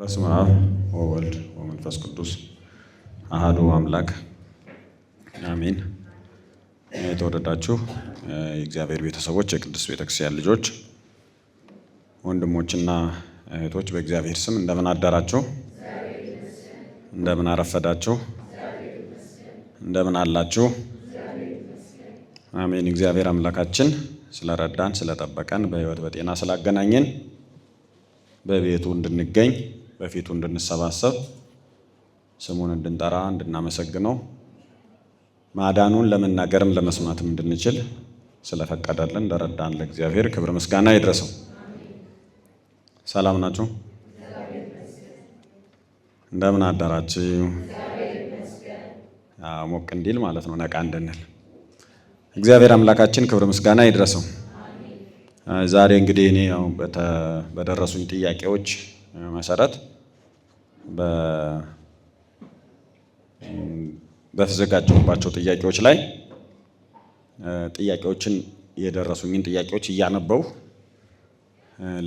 በስመ አብ ወወልድ ወመንፈስ ቅዱስ አሐዱ አምላክ አሜን። የተወደዳችሁ የእግዚአብሔር ቤተሰቦች፣ የቅድስት ቤተክርስቲያን ልጆች፣ ወንድሞችና እህቶች በእግዚአብሔር ስም እንደምን አደራችሁ? እንደምን አረፈዳችሁ? እንደምን አላችሁ? አሜን። እግዚአብሔር አምላካችን ስለረዳን ስለጠበቀን በሕይወት በጤና ስላገናኘን በቤቱ እንድንገኝ በፊቱ እንድንሰባሰብ ስሙን እንድንጠራ እንድናመሰግነው ማዳኑን ለመናገርም ለመስማትም እንድንችል ስለፈቀደልን ለረዳን ለእግዚአብሔር ክብር ምስጋና ይድረሰው። ሰላም ናችሁ? እንደምን አደራችሁ? ሞቅ እንዲል ማለት ነው፣ ነቃ እንድንል እግዚአብሔር አምላካችን ክብር ምስጋና ይድረሰው። ዛሬ እንግዲህ እኔ በደረሱኝ ጥያቄዎች መሰረት በተዘጋጀሁባቸው ጥያቄዎች ላይ ጥያቄዎችን የደረሱኝን ጥያቄዎች እያነበቡ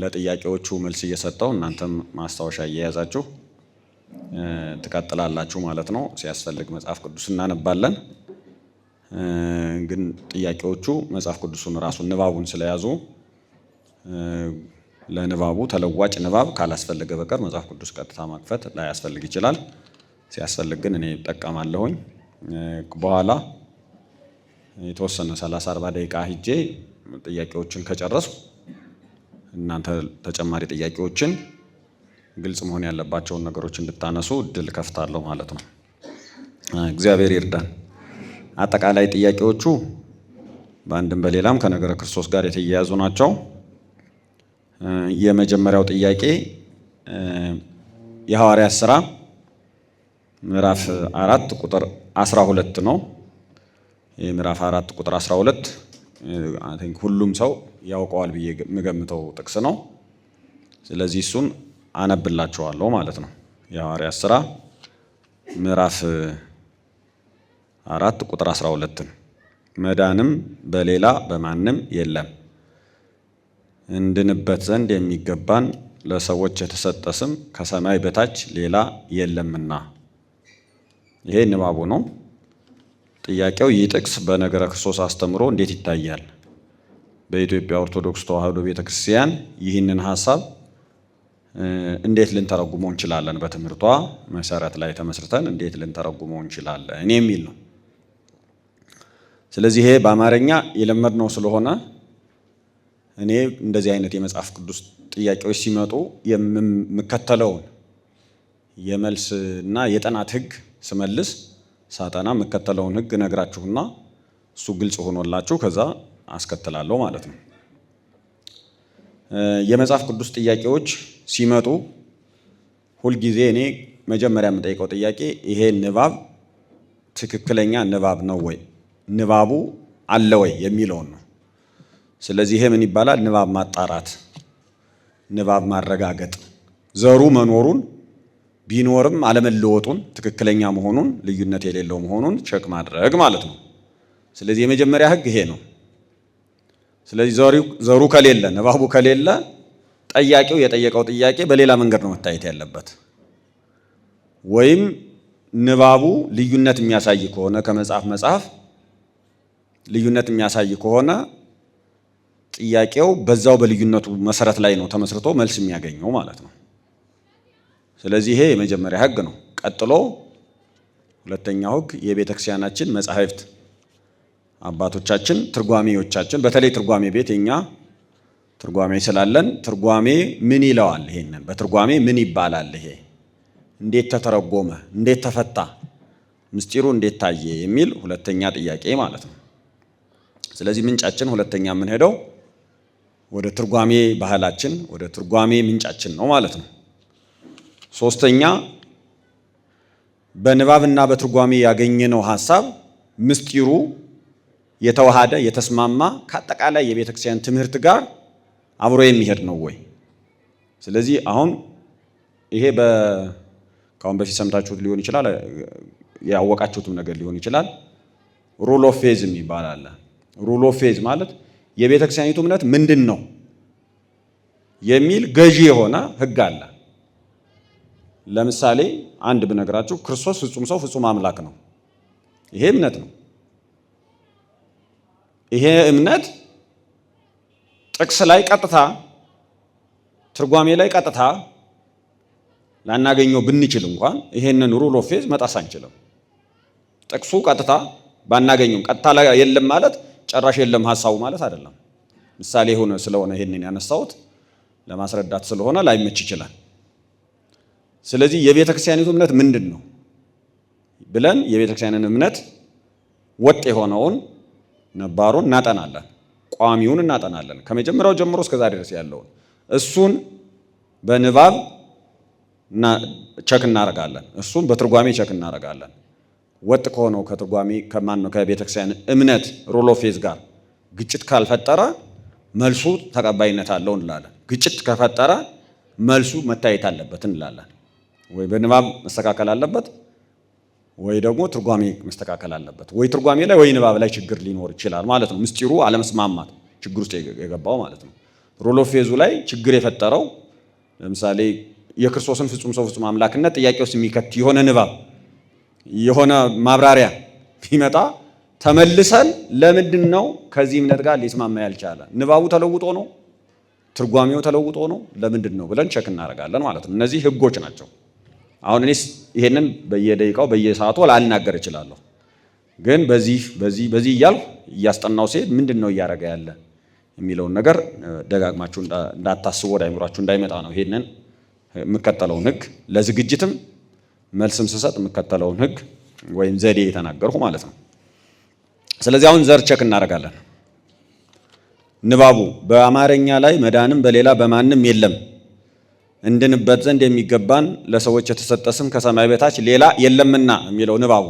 ለጥያቄዎቹ መልስ እየሰጠው እናንተም ማስታወሻ እየያዛችሁ ትቀጥላላችሁ ማለት ነው። ሲያስፈልግ መጽሐፍ ቅዱስ እናነባለን። ግን ጥያቄዎቹ መጽሐፍ ቅዱሱን ራሱን ንባቡን ስለያዙ ለንባቡ ተለዋጭ ንባብ ካላስፈልገ በቀር መጽሐፍ ቅዱስ ቀጥታ መክፈት ላያስፈልግ ይችላል። ሲያስፈልግ ግን እኔ እጠቀማለሁኝ። በኋላ የተወሰነ 30-40 ደቂቃ ሂጄ ጥያቄዎችን ከጨረሱ እናንተ ተጨማሪ ጥያቄዎችን ግልጽ መሆን ያለባቸውን ነገሮች እንድታነሱ እድል ከፍታለሁ ማለት ነው። እግዚአብሔር ይርዳን። አጠቃላይ ጥያቄዎቹ በአንድም በሌላም ከነገረ ክርስቶስ ጋር የተያያዙ ናቸው። የመጀመሪያው ጥያቄ የሐዋርያት ሥራ ምዕራፍ 4 ቁጥር 12 ነው። የምዕራፍ 4 ቁጥር 12 ሁሉም ሰው ያውቀዋል ብዬ የምገምተው ጥቅስ ነው። ስለዚህ እሱን አነብላችኋለሁ ማለት ነው። የሐዋርያት ሥራ ምዕራፍ 4 ቁጥር 12 መዳንም በሌላ በማንም የለም፣ እንድንበት ዘንድ የሚገባን ለሰዎች የተሰጠ ስም ከሰማይ በታች ሌላ የለምና። ይሄ ንባቡ ነው። ጥያቄው ይህ ጥቅስ በነገረ ክርስቶስ አስተምሮ እንዴት ይታያል? በኢትዮጵያ ኦርቶዶክስ ተዋሕዶ ቤተክርስቲያን ይህንን ሐሳብ እንዴት ልንተረጉመው እንችላለን? በትምህርቷ መሰረት ላይ ተመስርተን እንዴት ልንተረጉመው እንችላለን የሚል ነው። ስለዚህ ይሄ በአማርኛ የለመድነው ስለሆነ እኔ እንደዚህ አይነት የመጽሐፍ ቅዱስ ጥያቄዎች ሲመጡ የምከተለውን የመልስና የጥናት ሕግ ስመልስ ሳጠና የምከተለውን ሕግ ነግራችሁና እሱ ግልጽ ሆኖላችሁ ከዛ አስከትላለሁ ማለት ነው። የመጽሐፍ ቅዱስ ጥያቄዎች ሲመጡ ሁልጊዜ እኔ መጀመሪያ የምጠይቀው ጥያቄ ይሄ ንባብ ትክክለኛ ንባብ ነው ወይ፣ ንባቡ አለ ወይ የሚለውን ነው። ስለዚህ ይሄ ምን ይባላል? ንባብ ማጣራት፣ ንባብ ማረጋገጥ፣ ዘሩ መኖሩን ቢኖርም አለመለወጡን፣ ትክክለኛ መሆኑን፣ ልዩነት የሌለው መሆኑን ቸክ ማድረግ ማለት ነው። ስለዚህ የመጀመሪያ ሕግ ይሄ ነው። ስለዚህ ዘሩ ከሌለ፣ ንባቡ ከሌለ ጠያቂው የጠየቀው ጥያቄ በሌላ መንገድ ነው መታየት ያለበት። ወይም ንባቡ ልዩነት የሚያሳይ ከሆነ ከመጽሐፍ ልዩነት የሚያሳይ ከሆነ ጥያቄው በዛው በልዩነቱ መሰረት ላይ ነው ተመስርቶ መልስ የሚያገኘው ማለት ነው። ስለዚህ ይሄ የመጀመሪያ ሕግ ነው። ቀጥሎ ሁለተኛው ሕግ የቤተክርስቲያናችን መጻሕፍት አባቶቻችን ትርጓሜዎቻችን፣ በተለይ ትርጓሜ ቤት የኛ ትርጓሜ ስላለን ትርጓሜ ምን ይለዋል? ይሄንን በትርጓሜ ምን ይባላል? ይሄ እንዴት ተተረጎመ? እንዴት ተፈታ? ምስጢሩ እንዴት ታየ? የሚል ሁለተኛ ጥያቄ ማለት ነው። ስለዚህ ምንጫችን ሁለተኛ የምንሄደው ወደ ትርጓሜ ባህላችን ወደ ትርጓሜ ምንጫችን ነው ማለት ነው። ሶስተኛ በንባብና በትርጓሜ ያገኘነው ሐሳብ ምስጢሩ የተዋሃደ የተስማማ ከአጠቃላይ የቤተክርስቲያን ትምህርት ጋር አብሮ የሚሄድ ነው ወይ? ስለዚህ አሁን ይሄ ከአሁን በፊት ሰምታችሁት ሊሆን ይችላል፣ ያወቃችሁትም ነገር ሊሆን ይችላል። ሩል ኦፍ ፌዝ የሚባል አለ። ሩል ኦፍ ፌዝ ማለት የቤተክርስቲያኒቱ እምነት ምንድን ነው የሚል ገዢ የሆነ ሕግ አለ። ለምሳሌ አንድ ብነግራችሁ ክርስቶስ ፍጹም ሰው ፍጹም አምላክ ነው። ይሄ እምነት ነው። ይሄ እምነት ጥቅስ ላይ ቀጥታ ትርጓሜ ላይ ቀጥታ ላናገኘው ብንችል እንኳን ይሄንን ሩል ኦፍ ፌዝ መጣስ አንችልም። ጥቅሱ ቀጥታ ባናገኘው ቀጥታ ላይ የለም ማለት ጨራሽ የለም ሐሳቡ ማለት አይደለም። ምሳሌ ሆነ ስለሆነ ይሄንን ያነሳሁት ለማስረዳት ስለሆነ ላይመች ይችላል። ስለዚህ የቤተ ክርስቲያኒቱ እምነት ምንድን ነው ብለን የቤተ ክርስቲያንን እምነት ወጥ የሆነውን ነባሩን እናጠናለን፣ ቋሚውን እናጠናለን። ከመጀመሪያው ጀምሮ እስከዛ ድረስ ያለውን እሱን በንባብ ቸክ እናደርጋለን። እሱን በትርጓሜ ቸክ እናደርጋለን። ወጥ ከሆነው ከትርጓሜ ከቤተ ክርስቲያን እምነት ሩል ኦፍ ፌዝ ጋር ግጭት ካልፈጠረ መልሱ ተቀባይነት አለው እንላለን። ግጭት ከፈጠረ መልሱ መታየት አለበት እንላለን። ወይ በንባብ መስተካከል አለበት፣ ወይ ደግሞ ትርጓሜ መስተካከል አለበት። ወይ ትርጓሜ ላይ ወይ ንባብ ላይ ችግር ሊኖር ይችላል ማለት ነው። ምስጢሩ አለመስማማት ችግር ውስጥ የገባው ማለት ነው። ሩል ኦፍ ፌዙ ላይ ችግር የፈጠረው ለምሳሌ የክርስቶስን ፍጹም ሰው ፍጹም አምላክነት ጥያቄ ውስጥ የሚከት የሆነ ንባብ የሆነ ማብራሪያ ቢመጣ ተመልሰን ለምንድን ነው ከዚህ እምነት ጋር ሊስማማ ያልቻለ? ንባቡ ተለውጦ ነው? ትርጓሜው ተለውጦ ነው? ለምንድን ነው ብለን ቸክ እናደርጋለን ማለት ነው። እነዚህ ህጎች ናቸው። አሁን እኔስ ይሄንን በየደቂቃው በየሰዓቱ ላልናገር እችላለሁ። ግን በዚህ እያልኩ እያስጠናው ሲሄድ ምንድን ነው እያደረገ ያለ የሚለውን ነገር ደጋግማችሁ እንዳታስቡ ወደ አይምሯችሁ እንዳይመጣ ነው ይሄንን የምከተለውን ህግ ለዝግጅትም መልስም ስሰጥ የምከተለውን ህግ ወይም ዘዴ የተናገርኩ ማለት ነው። ስለዚህ አሁን ዘር ቸክ እናደርጋለን። ንባቡ በአማርኛ ላይ መዳንም በሌላ በማንም የለም እንድንበት ዘንድ የሚገባን ለሰዎች የተሰጠ ስም ከሰማይ በታች ሌላ የለምና የሚለው ንባቡ።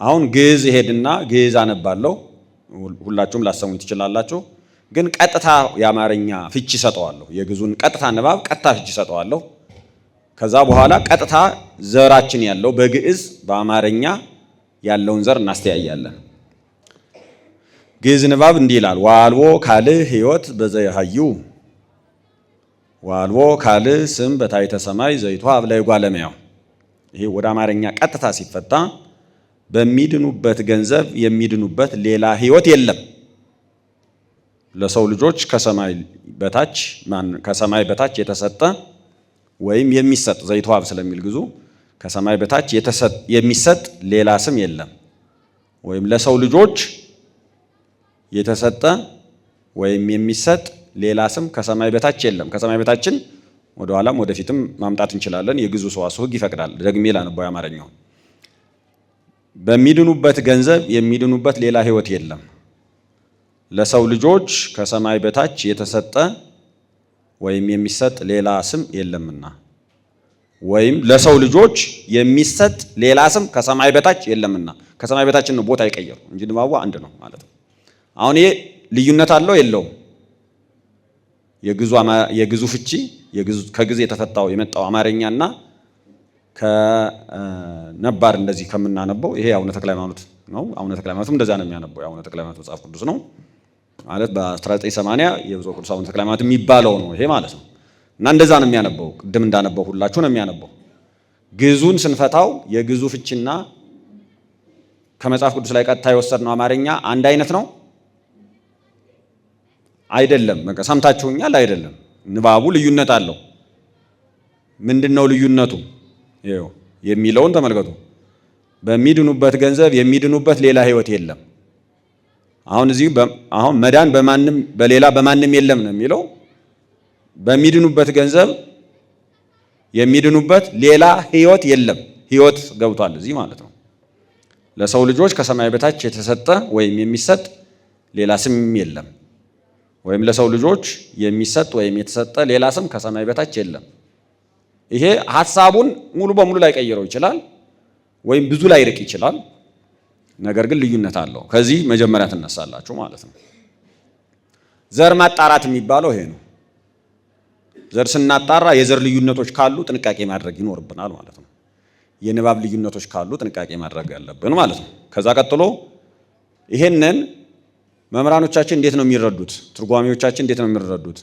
አሁን ግዕዝ ሄድና ግዕዝ አነባለሁ። ሁላችሁም ላሰሙኝ ትችላላችሁ። ግን ቀጥታ የአማርኛ ፍቺ ሰጠዋለሁ። የግዕዙን ቀጥታ ንባብ ቀጥታ ፍቺ ሰጠዋለሁ። ከዛ በኋላ ቀጥታ ዘራችን ያለው በግዕዝ በአማርኛ ያለውን ዘር እናስተያያለን። ግዕዝ ንባብ እንዲህ ይላል። ዋልቦ ካልእ ሕይወት በዘያሃዩ ዋልቦ ካልእ ስም በታሕተ ሰማይ ዘይትወሀብ ለእጓለ እመሕያው። ይሄ ወደ አማርኛ ቀጥታ ሲፈታ በሚድኑበት ገንዘብ የሚድኑበት ሌላ ሕይወት የለም። ለሰው ልጆች ከሰማይ በታች የተሰጠ ወይም የሚሰጥ ዘይትወሀብ ስለሚል ግዙ ከሰማይ በታች የሚሰጥ ሌላ ስም የለም። ወይም ለሰው ልጆች የተሰጠ ወይም የሚሰጥ ሌላ ስም ከሰማይ በታች የለም። ከሰማይ በታችን ወደ ኋላም ወደፊትም ማምጣት እንችላለን። የግዕዙ ሰዋስው ሕግ ይፈቅዳል። ደግሜ ላነበው የአማርኛው። በሚድኑበት ገንዘብ የሚድኑበት ሌላ ሕይወት የለም። ለሰው ልጆች ከሰማይ በታች የተሰጠ ወይም የሚሰጥ ሌላ ስም የለምና። ወይም ለሰው ልጆች የሚሰጥ ሌላ ስም ከሰማይ በታች የለምና። ከሰማይ በታችን ነው ቦታ ይቀየሩ እንጂ ንባቡ አንድ ነው ማለት ነው። አሁን ይሄ ልዩነት አለው የለውም? የግዕዙ ፍቺ ከግዕዝ የተፈታው የመጣው አማርኛና ከነባር እንደዚህ ከምናነበው ይሄ አቡነ ተክለ ሃይማኖት ነው። አቡነ ተክለ ሃይማኖትም እንደዛ ነው የሚያነበው። የአቡነ ተክለ ሃይማኖት መጽሐፍ ቅዱስ ነው ማለት በ1980 የብፁዕ ቅዱስ አቡነ ተክለ ሃይማኖት የሚባለው ነው ይሄ ማለት ነው። እና እንደዛ ነው የሚያነበው። ቅድም እንዳነበው ሁላችሁ ነው የሚያነበው። ግዕዙን ስንፈታው የግዕዙ ፍቺና ከመጽሐፍ ቅዱስ ላይ ቀጥታ የወሰድነው አማርኛ አንድ አይነት ነው አይደለም? በቃ ሰምታችሁኛል። አይደለም። ንባቡ ልዩነት አለው። ምንድነው ልዩነቱ? ይኸው የሚለውን ተመልከቱ። በሚድኑበት ገንዘብ የሚድኑበት ሌላ ሕይወት የለም። አሁን መዳን በማንም በሌላ በማንም የለም ነው የሚለው። በሚድኑበት ገንዘብ የሚድኑበት ሌላ ሕይወት የለም። ሕይወት ገብቷል እዚህ ማለት ነው። ለሰው ልጆች ከሰማይ በታች የተሰጠ ወይም የሚሰጥ ሌላ ስም የለም። ወይም ለሰው ልጆች የሚሰጥ ወይም የተሰጠ ሌላ ስም ከሰማይ በታች የለም። ይሄ ሐሳቡን ሙሉ በሙሉ ላይ ቀይረው ይችላል፣ ወይም ብዙ ላይ ርቅ ይችላል። ነገር ግን ልዩነት አለው። ከዚህ መጀመሪያ ትነሳላችሁ ማለት ነው። ዘር ማጣራት የሚባለው ይሄ ነው። ዘር ስናጣራ የዘር ልዩነቶች ካሉ ጥንቃቄ ማድረግ ይኖርብናል ማለት ነው። የንባብ ልዩነቶች ካሉ ጥንቃቄ ማድረግ ያለብን ማለት ነው። ከዛ ቀጥሎ ይሄንን መምህራኖቻችን እንዴት ነው የሚረዱት? ትርጓሚዎቻችን እንዴት ነው የሚረዱት?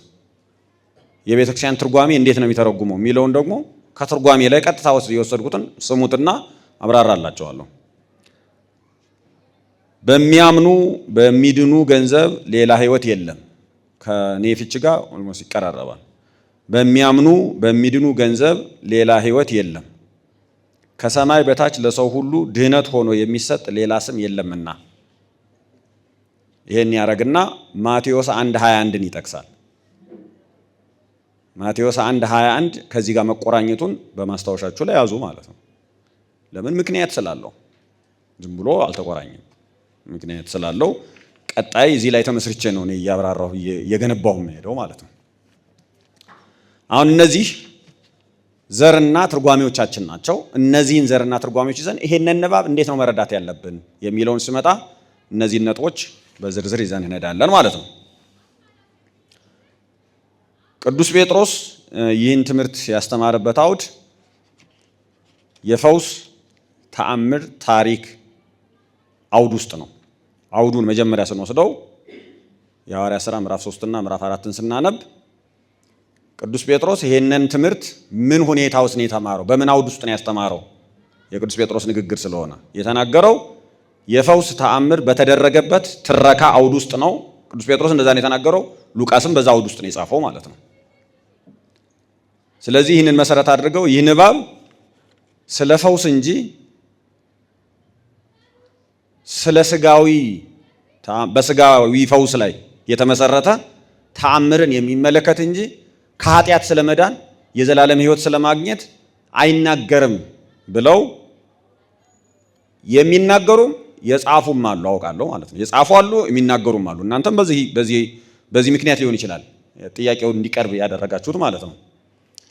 የቤተ ክርስቲያን ትርጓሜ እንዴት ነው የሚተረጉመው የሚለውን ደግሞ ከትርጓሜ ላይ ቀጥታ የወሰድኩትን ስሙትና አብራራላችኋለሁ። በሚያምኑ በሚድኑ ገንዘብ ሌላ ሕይወት የለም። ከኔ ፍቺ ጋር ኦልሞስት ይቀራረባል። በሚያምኑ በሚድኑ ገንዘብ ሌላ ሕይወት የለም፣ ከሰማይ በታች ለሰው ሁሉ ድህነት ሆኖ የሚሰጥ ሌላ ስም የለምና። ይሄን ያረግና ማቴዎስ 1:21ን ይጠቅሳል። ማቴዎስ 1:21 ከዚህ ጋር መቆራኘቱን በማስታወሻችሁ ላይ ያዙ ማለት ነው። ለምን? ምክንያት ስላለው፣ ዝም ብሎ አልተቆራኘም። ምክንያት ስላለው ቀጣይ እዚህ ላይ ተመስርቼ ነው እኔ እያብራራሁ እየገነባሁ የምሄደው ማለት ነው። አሁን እነዚህ ዘርና ትርጓሜዎቻችን ናቸው። እነዚህን ዘርና ትርጓሜዎች ይዘን ይሄንን ንባብ እንዴት ነው መረዳት ያለብን የሚለውን ስመጣ እነዚህን ነጥቦች በዝርዝር ይዘን እንሄዳለን ማለት ነው። ቅዱስ ጴጥሮስ ይህን ትምህርት ያስተማረበት አውድ የፈውስ ተአምር ታሪክ አውድ ውስጥ ነው። አውዱን መጀመሪያ ስንወስደው የሐዋርያት ሥራ ምዕራፍ 3 እና ምዕራፍ 4ን ስናነብ ቅዱስ ጴጥሮስ ይሄንን ትምህርት ምን ሁኔታ ውስጥ ነው የተማረው? በምን አውድ ውስጥ ነው ያስተማረው? የቅዱስ ጴጥሮስ ንግግር ስለሆነ የተናገረው የፈውስ ተአምር በተደረገበት ትረካ አውድ ውስጥ ነው። ቅዱስ ጴጥሮስ እንደዛ ነው የተናገረው። ሉቃስም በዛ አውድ ውስጥ ነው የጻፈው ማለት ነው። ስለዚህ ይህንን መሰረት አድርገው ይህ ንባብ ስለ ፈውስ እንጂ ስለ ስጋዊ በስጋዊ ፈውስ ላይ የተመሰረተ ተአምርን የሚመለከት እንጂ ከኃጢአት ስለመዳን የዘላለም ሕይወት ስለማግኘት አይናገርም ብለው የሚናገሩም የጻፉም አሉ፣ አውቃለሁ ማለት ነው። የጻፉ አሉ፣ የሚናገሩም አሉ። እናንተም በዚህ ምክንያት ሊሆን ይችላል ጥያቄው እንዲቀርብ ያደረጋችሁት ማለት ነው።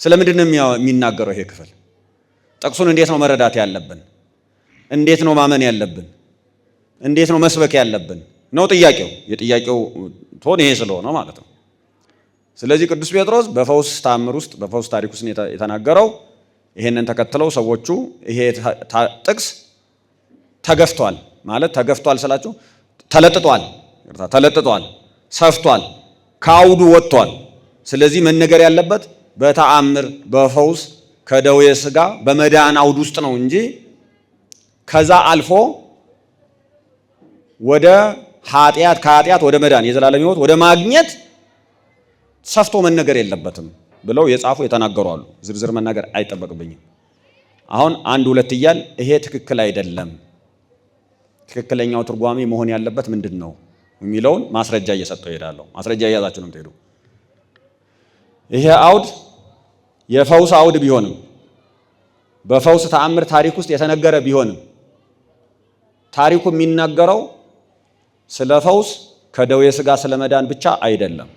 ስለምንድን ነው የሚናገረው? ይሄ ክፍል ጥቅሱን እንዴት ነው መረዳት ያለብን? እንዴት ነው ማመን ያለብን? እንዴት ነው መስበክ ያለብን ነው ጥያቄው። የጥያቄው ቶን ይሄ ስለሆነ ማለት ነው። ስለዚህ ቅዱስ ጴጥሮስ በፈውስ ተአምር ውስጥ በፈውስ ታሪክ ውስጥ የተናገረው ይሄንን ተከትለው ሰዎቹ ይሄ ጥቅስ ተገፍቷል ማለት ተገፍቷል ስላችሁ ተለጥጧል፣ ሰፍቷል፣ ከአውዱ ወጥቷል። ስለዚህ መነገር ያለበት በተአምር በፈውስ ከደዌ ሥጋ በመዳን አውድ ውስጥ ነው እንጂ ከዛ አልፎ ወደ ከኃጢአት ወደ መዳን የዘላለም ሕይወት ወደ ማግኘት ሰፍቶ መነገር የለበትም ብለው የጻፉ የተናገሩ አሉ። ዝርዝር መናገር አይጠበቅብኝም። አሁን አንድ ሁለት እያል ይሄ ትክክል አይደለም፣ ትክክለኛው ትርጓሜ መሆን ያለበት ምንድን ነው የሚለውን ማስረጃ እየሰጠው እሄዳለሁ። ማስረጃ እያዛችሁ ነው የምትሄዱ። ይሄ አውድ የፈውስ አውድ ቢሆንም በፈውስ ተአምር ታሪክ ውስጥ የተነገረ ቢሆንም ታሪኩ የሚናገረው ስለ ፈውስ ከደዌ ሥጋ ስለ መዳን ብቻ አይደለም።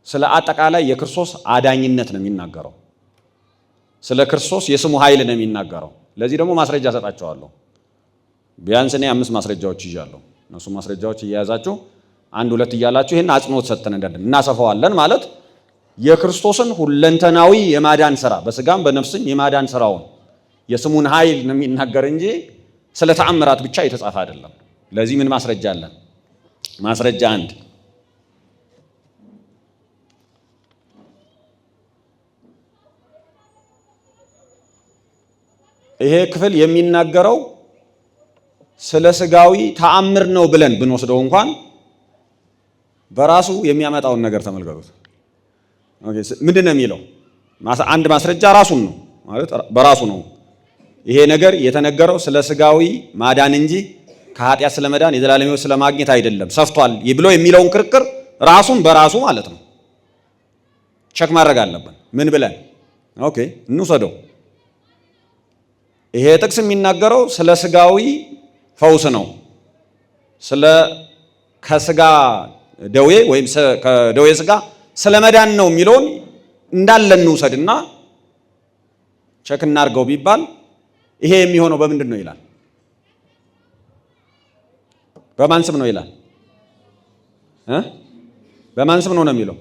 ስለ አጠቃላይ የክርስቶስ አዳኝነት ነው የሚናገረው። ስለ ክርስቶስ የስሙ ኃይል ነው የሚናገረው። ለዚህ ደግሞ ማስረጃ ሰጣቸዋለሁ። ቢያንስ እኔ 5 ማስረጃዎች ይዣለሁ። እነሱ ማስረጃዎች እየያዛችሁ አንድ ሁለት እያላችሁ ይሄን አጽንኦት ሰጥተን እናሰፋዋለን ማለት የክርስቶስን ሁለንተናዊ የማዳን ሥራ በሥጋም በነፍስም የማዳን ሥራውን የስሙን ኃይል ነው የሚናገር እንጂ ስለ ተአምራት ብቻ የተጻፈ አይደለም። ለዚህ ምን ማስረጃ አለን? ማስረጃ 1 ይሄ ክፍል የሚናገረው ስለ ስጋዊ ተአምር ነው ብለን ብንወስደው እንኳን በራሱ የሚያመጣውን ነገር ተመልከቱት። ኦኬ፣ ምንድን ነው የሚለው? አንድ ማስረጃ ራሱን ነው ማለት በራሱ ነው። ይሄ ነገር የተነገረው ስለ ስጋዊ ማዳን እንጂ ከኃጢአት ስለመዳን የዘላለም ሕይወት ስለማግኘት አይደለም፣ ሰፍቷል ብሎ የሚለውን ክርክር ራሱን በራሱ ማለት ነው ቸክ ማድረግ አለብን። ምን ብለን ኦኬ እንውሰደው። ይሄ ጥቅስ የሚናገረው ስለ ስጋዊ ፈውስ ነው። ከስጋ ደዌ ወይም ከደዌ ስጋ ስለ መዳን ነው የሚለውን እንዳለ እንውሰድና ቸክ እናድርገው ቢባል ይሄ የሚሆነው በምንድን ነው ይላል? በማን ስም ነው ይላል? በማን ስም ነው የሚለው?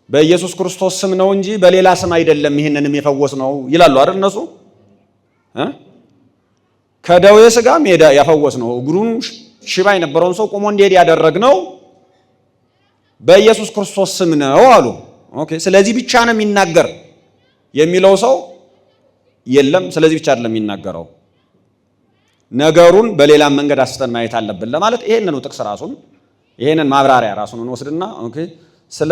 በኢየሱስ ክርስቶስ ስም ነው እንጂ በሌላ ስም አይደለም ይሄንንም የፈወስ ነው ይላሉ አይደል እነሱ። ከደዌ ስጋ ሜዳ ያፈወስ ነው፣ እግሩን ሽባ የነበረውን ሰው ቆሞ እንዲሄድ ያደረግነው በኢየሱስ ክርስቶስ ስም ነው አሉ። ኦኬ ስለዚህ ብቻ ነው የሚናገር የሚለው ሰው የለም። ስለዚህ ብቻ አይደለም የሚናገረው፣ ነገሩን በሌላ መንገድ አስተን ማየት አለብን ለማለት ይሄንን ጥቅስ ራሱን ይሄንን ማብራሪያ ራሱን እንወስድና ኦኬ ስለ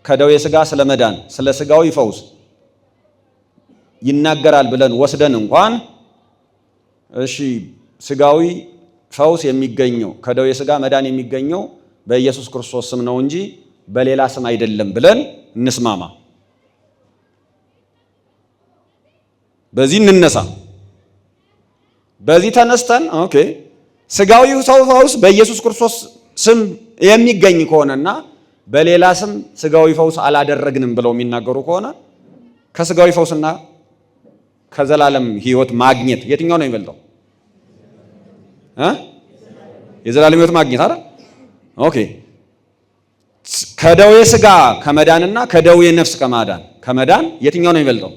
ከደዌ ሥጋ ስለ መዳን ስለ ሥጋዊ ፈውስ ይናገራል ብለን ወስደን እንኳን እሺ ሥጋዊ ፈውስ የሚገኘው ከደዌ ሥጋ መዳን የሚገኘው በኢየሱስ ክርስቶስ ስም ነው እንጂ በሌላ ስም አይደለም ብለን እንስማማ። በዚህ እንነሳ። በዚህ ተነስተን ኦኬ ሥጋዊ ፈውስ በኢየሱስ ክርስቶስ ስም የሚገኝ ከሆነና በሌላ ስም ሥጋዊ ፈውስ አላደረግንም ብለው የሚናገሩ ከሆነ ከሥጋዊ ፈውስና ከዘላለም ሕይወት ማግኘት የትኛው ነው የሚበልጠው? የዘላለም ሕይወት ማግኘት አይደል? ኦኬ ከደዌ ሥጋ ከመዳንና ከደዌ ነፍስ ከመዳን የትኛው ነው የሚበልጠው?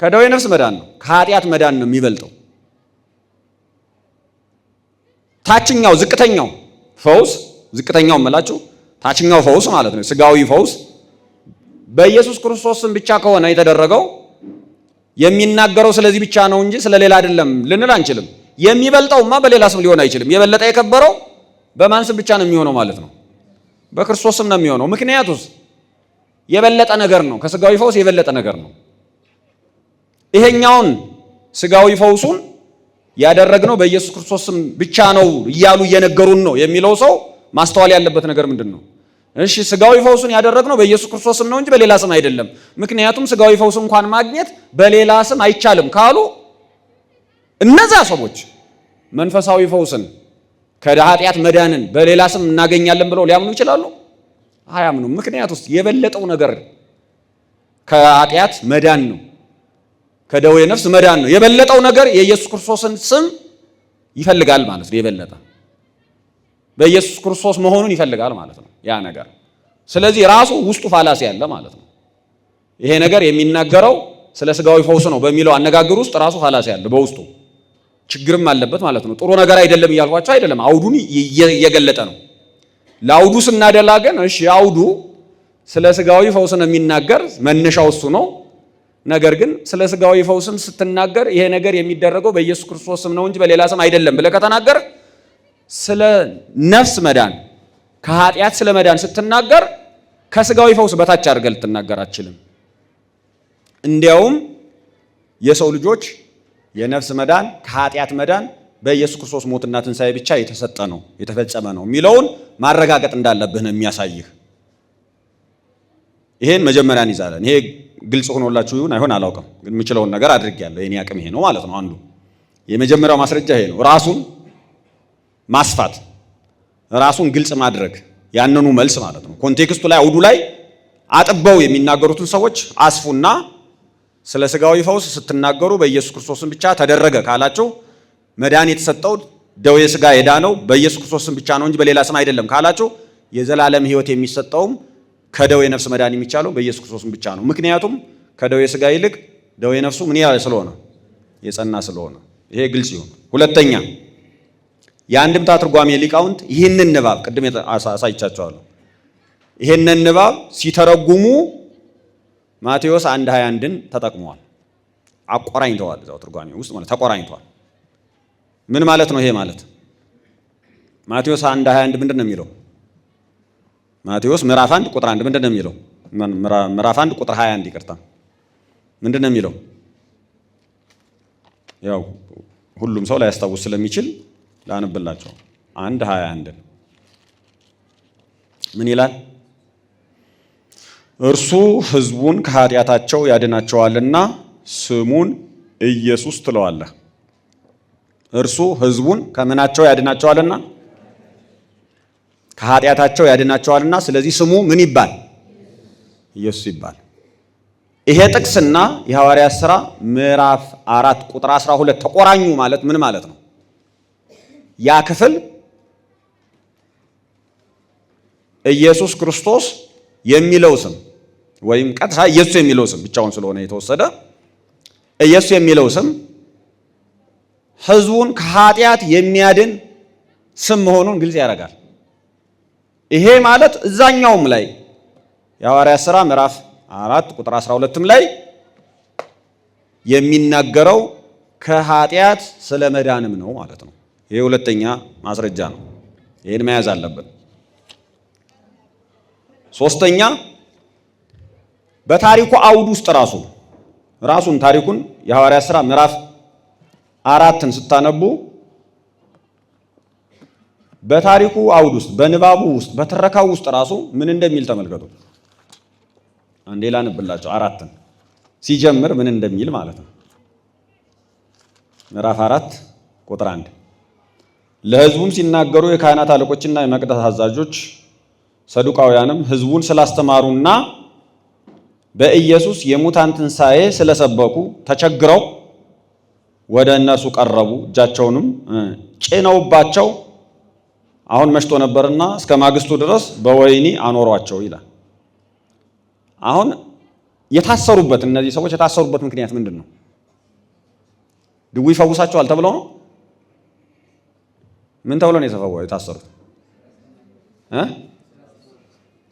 ከደዌ ነፍስ መዳን ነው። ከኃጢአት መዳን ነው የሚበልጠው። ታችኛው ዝቅተኛው ፈውስ ዝቅተኛው መላችሁ ታችኛው ፈውስ ማለት ነው ሥጋዊ ፈውስ በኢየሱስ ክርስቶስ ስም ብቻ ከሆነ የተደረገው የሚናገረው ስለዚህ ብቻ ነው እንጂ ስለሌላ አይደለም ልንል አንችልም። የሚበልጠውማ በሌላ ስም ሊሆን አይችልም። የበለጠ የከበረው በማን ስም ብቻ ነው የሚሆነው ማለት ነው? በክርስቶስ ስም ነው የሚሆነው። ምክንያቱስ የበለጠ ነገር ነው፣ ከሥጋዊ ፈውስ የበለጠ ነገር ነው። ይሄኛውን ሥጋዊ ፈውሱን ያደረግነው በኢየሱስ ክርስቶስ ስም ብቻ ነው እያሉ እየነገሩን ነው የሚለው ሰው ማስተዋል ያለበት ነገር ምንድን ነው? እሺ ሥጋዊ ፈውሱን ያደረግነው በኢየሱስ ክርስቶስ ስም ነው እንጂ በሌላ ስም አይደለም። ምክንያቱም ሥጋዊ ፈውስ እንኳን ማግኘት በሌላ ስም አይቻልም ካሉ እነዛ ሰዎች መንፈሳዊ ፈውስን ከኃጢአት መዳንን በሌላ ስም እናገኛለን ብለው ሊያምኑ ይችላሉ? አያምኑም። ምክንያቱም የበለጠው ነገር ከኃጢአት መዳን ነው፣ ከደዌ ነፍስ መዳን ነው። የበለጠው ነገር የኢየሱስ ክርስቶስን ስም ይፈልጋል ማለት ነው። የበለጠ በኢየሱስ ክርስቶስ መሆኑን ይፈልጋል ማለት ነው ያ ነገር። ስለዚህ ራሱ ውስጡ ፋላሲ ያለ ማለት ነው። ይሄ ነገር የሚናገረው ስለ ሥጋዊ ፈውስ ነው በሚለው አነጋገር ውስጥ ራሱ ፋላሲ ያለ በውስጡ ችግርም አለበት ማለት ነው። ጥሩ ነገር አይደለም እያልኳቸው አይደለም፣ አውዱን እየገለጠ ነው። ለአውዱ ስናደላ ግን እሺ አውዱ ስለ ሥጋዊ ፈውስ ነው የሚናገር፣ መነሻው እሱ ነው። ነገር ግን ስለ ሥጋዊ ፈውስም ስትናገር ይሄ ነገር የሚደረገው በኢየሱስ ክርስቶስ ስም ነው እንጂ በሌላ ስም አይደለም ብለህ ከተናገር ስለ ነፍስ መዳን ከኃጢአት ስለ መዳን ስትናገር ከሥጋዊ ፈውስ በታች አድርገህ ልትናገር አትችልም። እንዲያውም የሰው ልጆች የነፍስ መዳን ከኃጢአት መዳን በኢየሱስ ክርስቶስ ሞትና ትንሣኤ ብቻ የተሰጠ ነው የተፈጸመ ነው የሚለውን ማረጋገጥ እንዳለብህ ነው የሚያሳይህ። ይሄን መጀመሪያ እንይዛለን። ይሄ ግልጽ ሆኖላችሁ ይሁን አይሆን አላውቅም፣ ግን የምችለውን ነገር አድርጌያለሁ። የኔ አቅም ይሄ ነው ማለት ነው። አንዱ የመጀመሪያው ማስረጃ ይሄ ነው። ራሱን ማስፋት፣ ራሱን ግልጽ ማድረግ፣ ያንኑ መልስ ማለት ነው። ኮንቴክስቱ ላይ አውዱ ላይ አጥበው የሚናገሩትን ሰዎች አስፉና ስለ ሥጋዊ ፈውስ ስትናገሩ በኢየሱስ ክርስቶስም ብቻ ተደረገ ካላችሁ፣ መዳን የተሰጠው ደዌ ሥጋ የዳነው በኢየሱስ ክርስቶስም ብቻ ነው እንጂ በሌላ ስም አይደለም ካላችሁ፣ የዘላለም ሕይወት የሚሰጠውም ከደዌ ነፍስ መዳን የሚቻለው በኢየሱስ ክርስቶስም ብቻ ነው። ምክንያቱም ከደዌ ሥጋ ይልቅ ደዌ ነፍሱ ምን ያለ ስለሆነ የጸና ስለሆነ። ይሄ ግልጽ ይሁን። ሁለተኛ የአንድምታ ትርጓሜ ሊቃውንት ይህንን ንባብ ቅድም አሳይቻቸዋለሁ። ይህንን ንባብ ሲተረጉሙ ማቴዎስ 1:21ን ተጠቅመዋል። አቆራኝተዋል። እዛው ትርጓሜ ውስጥ ማለት ተቆራኝተዋል። ምን ማለት ነው ይሄ ማለት? ማቴዎስ 1:21 ምንድን ነው የሚለው? ማቴዎስ ምዕራፍ 1 ቁጥር 1 ምንድን ነው የሚለው? ምዕራፍ 1 ቁጥር 21 ይቅርታ፣ ምንድን ነው የሚለው? ያው ሁሉም ሰው ላያስታውስ ስለሚችል ላንብላቸው። 1:21 ምን ይላል? እርሱ ሕዝቡን ከኃጢአታቸው ያድናቸዋልና ስሙን ኢየሱስ ትለዋለህ። እርሱ ሕዝቡን ከምናቸው ያድናቸዋልና ከኃጢአታቸው ያድናቸዋልና፣ ስለዚህ ስሙ ምን ይባል? ኢየሱስ ይባል። ይሄ ጥቅስና የሐዋርያት ሥራ ምዕራፍ 4 ቁጥር 12 ተቆራኙ ማለት ምን ማለት ነው? ያ ክፍል ኢየሱስ ክርስቶስ የሚለው ስም ወይም ቀጥታ ኢየሱስ የሚለው ስም ብቻውን ስለሆነ የተወሰደ ኢየሱስ የሚለው ስም ሕዝቡን ከኃጢአት የሚያድን ስም መሆኑን ግልጽ ያደርጋል። ይሄ ማለት እዛኛውም ላይ የሐዋርያት ሥራ ምዕራፍ 4 ቁጥር 12ም ላይ የሚናገረው ከኃጢአት ስለ መዳንም ነው ማለት ነው። ይሄ ሁለተኛ ማስረጃ ነው። ይሄን መያዝ አለብን። ሶስተኛ በታሪኩ አውድ ውስጥ ራሱን ታሪኩን የሐዋርያት ሥራ ምዕራፍ 4ን ስታነቡ በታሪኩ አውድ ውስጥ በንባቡ ውስጥ በትረካው ውስጥ ራሱ ምን እንደሚል ተመልከቱ። አንዴ ላንብላችሁ 4ን ሲጀምር ምን እንደሚል ማለት ነው። ምዕራፍ 4 ቁጥር 1 ለሕዝቡም ሲናገሩ የካህናት አለቆችና የመቅደስ አዛዦች ሰዱቃውያንም ሕዝቡን ስላስተማሩና በኢየሱስ የሙታን ትንሣኤ ስለሰበኩ ተቸግረው ወደ እነርሱ ቀረቡ። እጃቸውንም ጭነውባቸው አሁን መሽቶ ነበርና እስከ ማግስቱ ድረስ በወህኒ አኖሯቸው ይላል። አሁን የታሰሩበት እነዚህ ሰዎች የታሰሩበት ምክንያት ምንድን ነው? ድውይ ይፈውሳቸዋል ተብለው ነው? ምን ተብለው ነው የታሰሩት?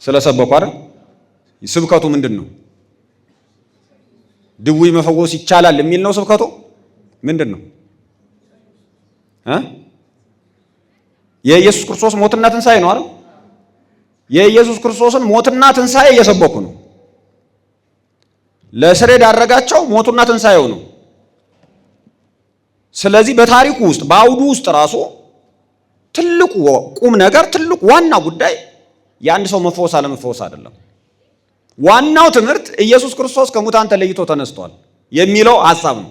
ስለሰበኩ አይደል? ስብከቱ ምንድን ነው? ድውይ መፈወስ ይቻላል የሚል ነው ስብከቱ። ምንድን ነው? የኢየሱስ ክርስቶስ ሞትና ትንሣኤ ነው አይደል? የኢየሱስ ክርስቶስን ሞትና ትንሣኤ እየሰበኩ ነው። ለእስር የዳረጋቸው ሞቱና ትንሣኤው ነው። ስለዚህ በታሪኩ ውስጥ በአውዱ ውስጥ ራሱ ትልቁ ቁም ነገር ትልቁ ዋና ጉዳይ የአንድ ሰው መፈወስ አለመፈወስ አይደለም። ዋናው ትምህርት ኢየሱስ ክርስቶስ ከሙታን ተለይቶ ተነስቷል የሚለው ሐሳብ ነው።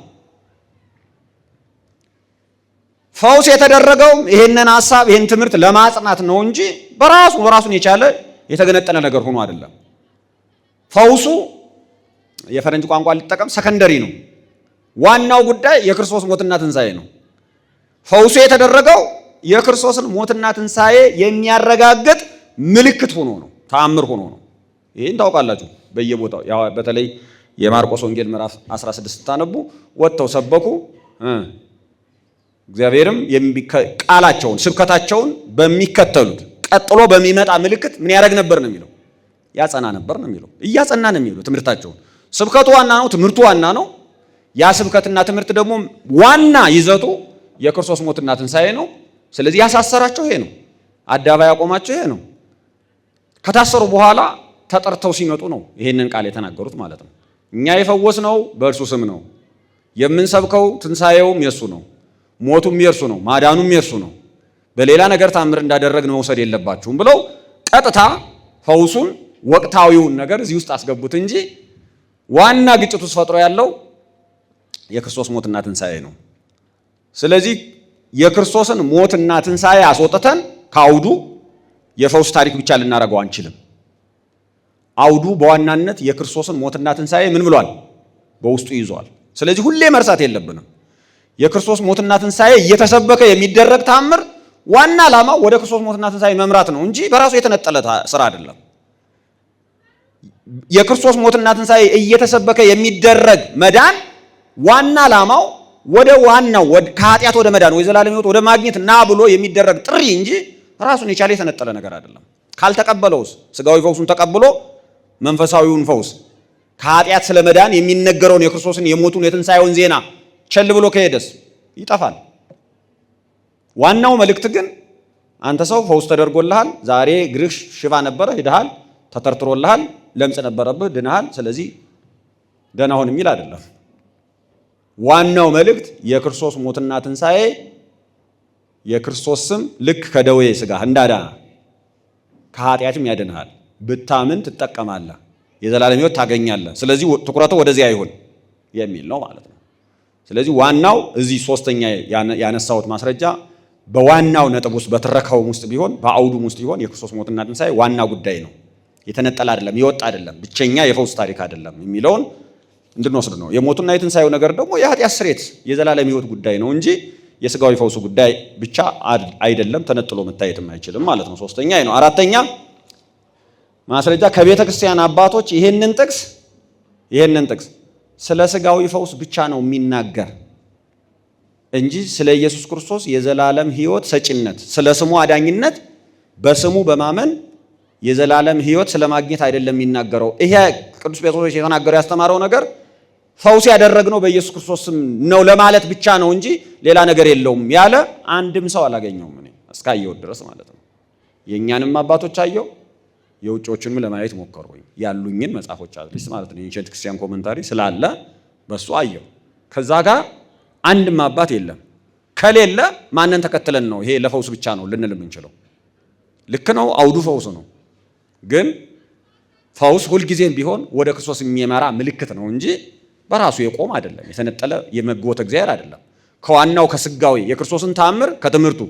ፈውስ የተደረገው ይሄንን ሐሳብ ይሄን ትምህርት ለማጽናት ነው እንጂ ራሱን የቻለ የተገነጠለ ነገር ሆኖ አይደለም። ፈውሱ የፈረንጅ ቋንቋ ሊጠቀም ሰከንደሪ ነው። ዋናው ጉዳይ የክርስቶስ ሞትና ትንሣኤ ነው። ፈውሱ የተደረገው የክርስቶስን ሞትና ትንሣኤ የሚያረጋግጥ ምልክት ሆኖ ነው፣ ተአምር ሆኖ ነው። ይህን ታውቃላችሁ በየቦታው በተለይ የማርቆስ ወንጌል ምዕራፍ 16 ስታነቡ ወጥተው ሰበኩ፣ እግዚአብሔርም ቃላቸውን ስብከታቸውን በሚከተሉት ቀጥሎ በሚመጣ ምልክት ምን ያደርግ ነበር ነው የሚለው? ያጸና ነበር ነው የሚለው። እያጸና ነው የሚለው ትምህርታቸውን። ስብከቱ ዋና ነው፣ ትምህርቱ ዋና ነው። ያ ስብከትና ትምህርት ደግሞ ዋና ይዘቱ የክርስቶስ ሞትና ትንሣኤ ነው። ስለዚህ ያሳሰራቸው ይሄ ነው፣ አደባባይ ያቆማቸው ይሄ ነው። ከታሰሩ በኋላ ተጠርተው ሲመጡ ነው ይሄንን ቃል የተናገሩት ማለት ነው። እኛ የፈወስነው በእርሱ ስም ነው፣ የምንሰብከው ትንሣኤውም የእሱ ነው፣ ሞቱም የእርሱ ነው፣ ማዳኑም የእርሱ ነው፣ በሌላ ነገር ታምር እንዳደረግን መውሰድ የለባችሁም ብለው ቀጥታ ፈውሱን ወቅታዊውን ነገር እዚህ ውስጥ አስገቡት እንጂ ዋና ግጭት ውስጥ ፈጥሮ ያለው የክርስቶስ ሞትና ትንሣኤ ነው። ስለዚህ የክርስቶስን ሞትና ትንሣኤ አስወጥተን ከአውዱ የፈውስ ታሪክ ብቻ ልናደርገው አንችልም። አውዱ በዋናነት የክርስቶስን ሞትና ትንሣኤ ምን ብሏል? በውስጡ ይዟል። ስለዚህ ሁሌ መርሳት የለብንም። የክርስቶስ ሞትና ትንሣኤ እየተሰበከ የሚደረግ ታምር ዋና ዓላማው ወደ ክርስቶስ ሞትና ትንሣኤ መምራት ነው እንጂ በራሱ የተነጠለ ስራ አይደለም። የክርስቶስ ሞትና ትንሣኤ እየተሰበከ የሚደረግ መዳን ዋና ዓላማው ወደ ዋናው ከኃጢአት ወደ መዳን ወይ ዘላለም ሕይወት ወደ ማግኘት ና ብሎ የሚደረግ ጥሪ እንጂ ራሱን የቻለ የተነጠለ ነገር አይደለም። ካልተቀበለውስ ስጋዊ ፈውሱን ተቀብሎ መንፈሳዊውን ፈውስ ከኃጢአት ስለ መዳን የሚነገረውን የክርስቶስን የሞቱን የትንሣኤውን ዜና ቸል ብሎ ከሄደስ ይጠፋል። ዋናው መልእክት ግን አንተ ሰው ፈውስ ተደርጎልሃል፣ ዛሬ እግርህ ሽባ ነበረ ሂደሃል፣ ተተርትሮልሃል፣ ለምጽ ነበረብህ ድነሃል፣ ስለዚህ ደህና ሁን የሚል አይደለም። ዋናው መልእክት የክርስቶስ ሞትና ትንሣኤ የክርስቶስ ስም ልክ ከደዌ ሥጋ እንዳዳነ ከኃጢአትም ያድንሃል፣ ብታምን ትጠቀማለህ፣ የዘላለም ሕይወት ታገኛለህ። ስለዚህ ትኩረቱ ወደዚህ አይሁን የሚል ነው ማለት ነው። ስለዚህ ዋናው እዚህ ሶስተኛ ያነሳሁት ማስረጃ በዋናው ነጥብ ውስጥ በትረካውም ውስጥ ቢሆን በአውዱም ውስጥ ቢሆን የክርስቶስ ሞትና ትንሣኤ ዋና ጉዳይ ነው። የተነጠለ አይደለም፣ የወጣ አይደለም፣ ብቸኛ የፈውስ ታሪክ አይደለም የሚለውን እንድንወስድ ነው። የሞቱና የትንሣኤው ነገር ደግሞ የኃጢአት ስርየት የዘላለም ሕይወት ጉዳይ ነው እንጂ የሥጋዊ ፈውሱ ጉዳይ ብቻ አይደለም። ተነጥሎ መታየትም አይችልም ማለት ነው። ሶስተኛ ነው። አራተኛ ማስረጃ ከቤተ ክርስቲያን አባቶች ይሄንን ጥቅስ ስለ ሥጋዊ ፈውስ ብቻ ነው የሚናገር እንጂ ስለ ኢየሱስ ክርስቶስ የዘላለም ሕይወት ሰጪነት፣ ስለ ስሙ አዳኝነት በስሙ በማመን የዘላለም ሕይወት ስለማግኘት አይደለም የሚናገረው። ይሄ ቅዱስ ጴጥሮስ የተናገረው ያስተማረው ነገር ፈውስ ያደረግነው በኢየሱስ ክርስቶስ ስም ነው ለማለት ብቻ ነው እንጂ ሌላ ነገር የለውም ያለ አንድም ሰው አላገኘውም። እኔ እስካየሁት ድረስ ማለት ነው። የእኛንም አባቶች አየው፣ የውጮቹንም ለማየት ሞከርኩኝ። ያሉኝን መጽሐፎች አድርስ ማለት ነው የኤንሸንት ክርስቲያን ኮመንታሪ ስላለ በሱ አየው። ከዛ ጋር አንድም አባት የለም። ከሌለ ማንን ተከትለን ነው ይሄ ለፈውስ ብቻ ነው ልንል የምንችለው? ልክ ነው፣ አውዱ ፈውስ ነው። ግን ፈውስ ሁልጊዜም ቢሆን ወደ ክርስቶስ የሚመራ ምልክት ነው እንጂ በራሱ የቆም አይደለም። የተነጠለ የመግቦት እግዚአብሔር አይደለም። ከዋናው ከስጋዊ የክርስቶስን ተአምር ከትምህርቱ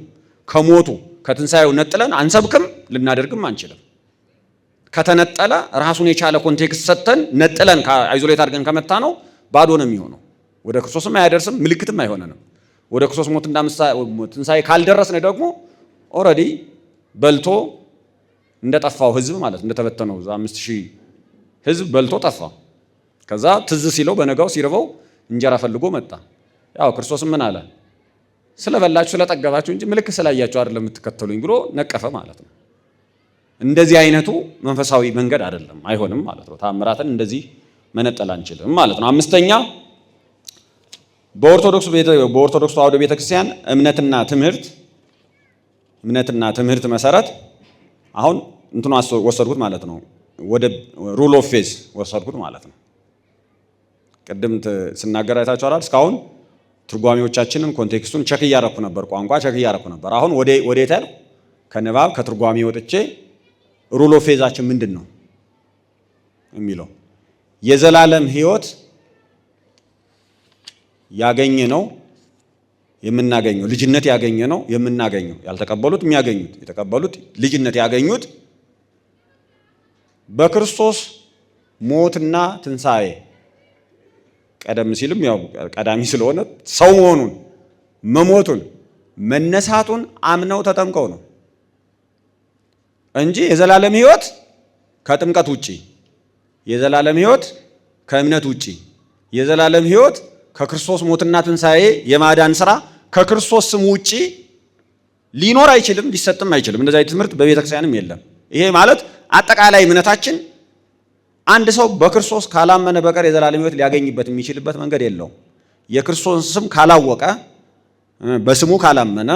ከሞቱ ከትንሣኤው ነጥለን አንሰብክም፣ ልናደርግም አንችልም። ከተነጠለ ራሱን የቻለ ኮንቴክስት ሰጥተን ነጥለን አይዞሌት አድርገን ከመታ ነው ባዶ ነው የሚሆነው። ወደ ክርስቶስም አያደርስም፣ ምልክትም አይሆነንም። ወደ ክርስቶስ ሞትና ትንሣኤ ካልደረስን ደግሞ ኦልሬዲ በልቶ እንደጠፋው ህዝብ ማለት እንደተበተነው 5000 ህዝብ በልቶ ጠፋ። ከዛ ትዝ ሲለው በነጋው ሲርበው እንጀራ ፈልጎ መጣ። ያው ክርስቶስም ምን አለ? ስለበላችሁ ስለጠገባችሁ እንጂ ምልክት ስላያችሁ አይደለም የምትከተሉኝ ብሎ ነቀፈ ማለት ነው። እንደዚህ አይነቱ መንፈሳዊ መንገድ አይደለም፣ አይሆንም ማለት ነው። ተአምራትን እንደዚህ መነጠል አንችልም ማለት ነው። አምስተኛ በኦርቶዶክስ ተዋሕዶ ቤተክርስቲያን እምነትና ትምህርት መሰረት አሁን እንትኑ ወሰድኩት ማለት ነው። ወደ ሩል ኦፍ ፌዝ ወሰድኩት ማለት ነው። ቅድም ስናገር አይታችኋል። እስካሁን ትርጓሜዎቻችንን ኮንቴክስቱን ቸክ እያረኩ ነበር፣ ቋንቋ ቸክ እያረኩ ነበር። አሁን ወዴት ያል ከንባብ ከትርጓሜ ወጥቼ ሩል ኦፍ ፌዛችን ምንድን ነው የሚለው የዘላለም ሕይወት ያገኘ ነው የምናገኘው፣ ልጅነት ያገኘ ነው የምናገኘው፣ ያልተቀበሉት የሚያገኙት፣ የተቀበሉት ልጅነት ያገኙት በክርስቶስ ሞትና ትንሣኤ ቀደም ሲልም ያው ቀዳሚ ስለሆነ ሰው መሆኑን መሞቱን መነሳቱን አምነው ተጠምቀው ነው እንጂ የዘላለም ሕይወት ከጥምቀት ውጪ፣ የዘላለም ሕይወት ከእምነት ውጪ፣ የዘላለም ሕይወት ከክርስቶስ ሞትና ትንሣኤ የማዳን ሥራ ከክርስቶስ ስም ውጪ ሊኖር አይችልም፣ ሊሰጥም አይችልም። እንደዚህ አይነት ትምህርት በቤተክርስቲያንም የለም። ይሄ ማለት አጠቃላይ እምነታችን አንድ ሰው በክርስቶስ ካላመነ በቀር የዘላለም ሕይወት ሊያገኝበት የሚችልበት መንገድ የለውም። የክርስቶስን ስም ካላወቀ፣ በስሙ ካላመነ፣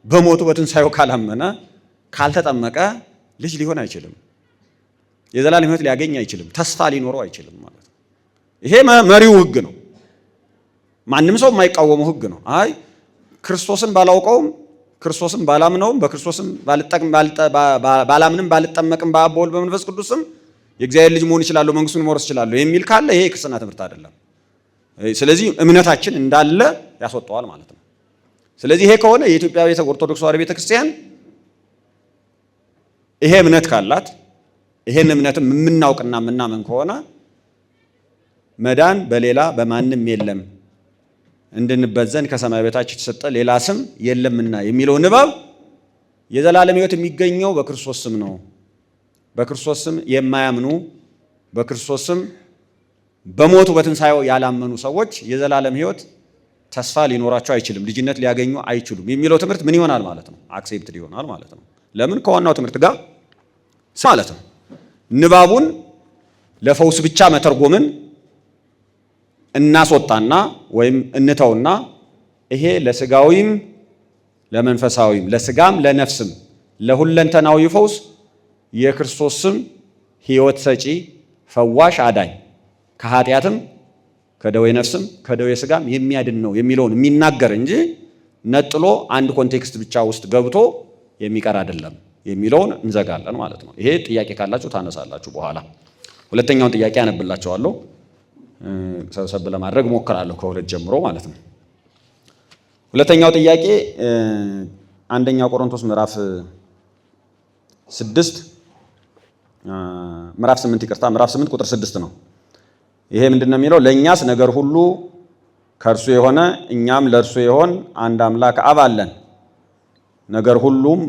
በሞቱ በትንሣኤው ካላመነ፣ ካልተጠመቀ ልጅ ሊሆን አይችልም። የዘላለም ሕይወት ሊያገኝ አይችልም። ተስፋ ሊኖረው አይችልም ማለት ነው። ይሄ መሪው ሕግ ነው። ማንም ሰው የማይቃወመው ሕግ ነው። አይ ክርስቶስን ባላውቀውም ክርስቶስን ባላምነውም በክርስቶስም ባላምንም ባልጠመቅም በአብ በወልድ በመንፈስ ቅዱስም የእግዚአብሔር ልጅ መሆን ይችላል፣ መንግስቱን መውረስ ይችላል የሚል ካለ ይሄ የክርስትና ትምህርት አይደለም። ስለዚህ እምነታችን እንዳለ ያስወጣዋል ማለት ነው። ስለዚህ ይሄ ከሆነ የኢትዮጵያ ኦርቶዶክስ ተዋሕዶ ቤተክርስቲያን ይሄ እምነት ካላት ይሄን እምነትም የምናውቅና የምናምን ከሆነ መዳን በሌላ በማንም የለም እንድንበዘን ከሰማይ በታች የተሰጠ ሌላ ስም የለምና የሚለው ንባብ የዘላለም ሕይወት የሚገኘው በክርስቶስ ስም ነው። በክርስቶስ ስም የማያምኑ በክርስቶስ ስም በሞቱ በትንሣኤው ያላመኑ ሰዎች የዘላለም ሕይወት ተስፋ ሊኖራቸው አይችልም፣ ልጅነት ሊያገኙ አይችሉም የሚለው ትምህርት ምን ይሆናል ማለት ነው? አክሴፕትድ ይሆናል ማለት ነው። ለምን? ከዋናው ትምህርት ጋር ማለት ነው። ንባቡን ለፈውስ ብቻ መተርጎምን እናስወጣና ወይም እንተውና ይሄ ለስጋዊም ለመንፈሳዊም ለስጋም ለነፍስም ለሁለንተናዊ ፈውስ የክርስቶስ ስም ሕይወት ሰጪ ፈዋሽ አዳኝ ከኃጢአትም ከደዌ ነፍስም ከደዌ ስጋም የሚያድን ነው የሚለውን የሚናገር እንጂ ነጥሎ አንድ ኮንቴክስት ብቻ ውስጥ ገብቶ የሚቀር አይደለም የሚለውን እንዘጋለን ማለት ነው። ይሄ ጥያቄ ካላችሁ ታነሳላችሁ በኋላ። ሁለተኛውን ጥያቄ አነብላችኋለሁ። ሰብሰብ ለማድረግ ሞክራለሁ ከሁለት ጀምሮ ማለት ነው። ሁለተኛው ጥያቄ አንደኛ ቆሮንቶስ ምዕራፍ 8 ቁጥር 6 ነው። ይሄ ምንድነው የሚለው? ለእኛስ ነገር ሁሉ ከእርሱ የሆነ እኛም ለእርሱ የሆን አንድ አምላክ አብ አለን። ነገር ሁሉም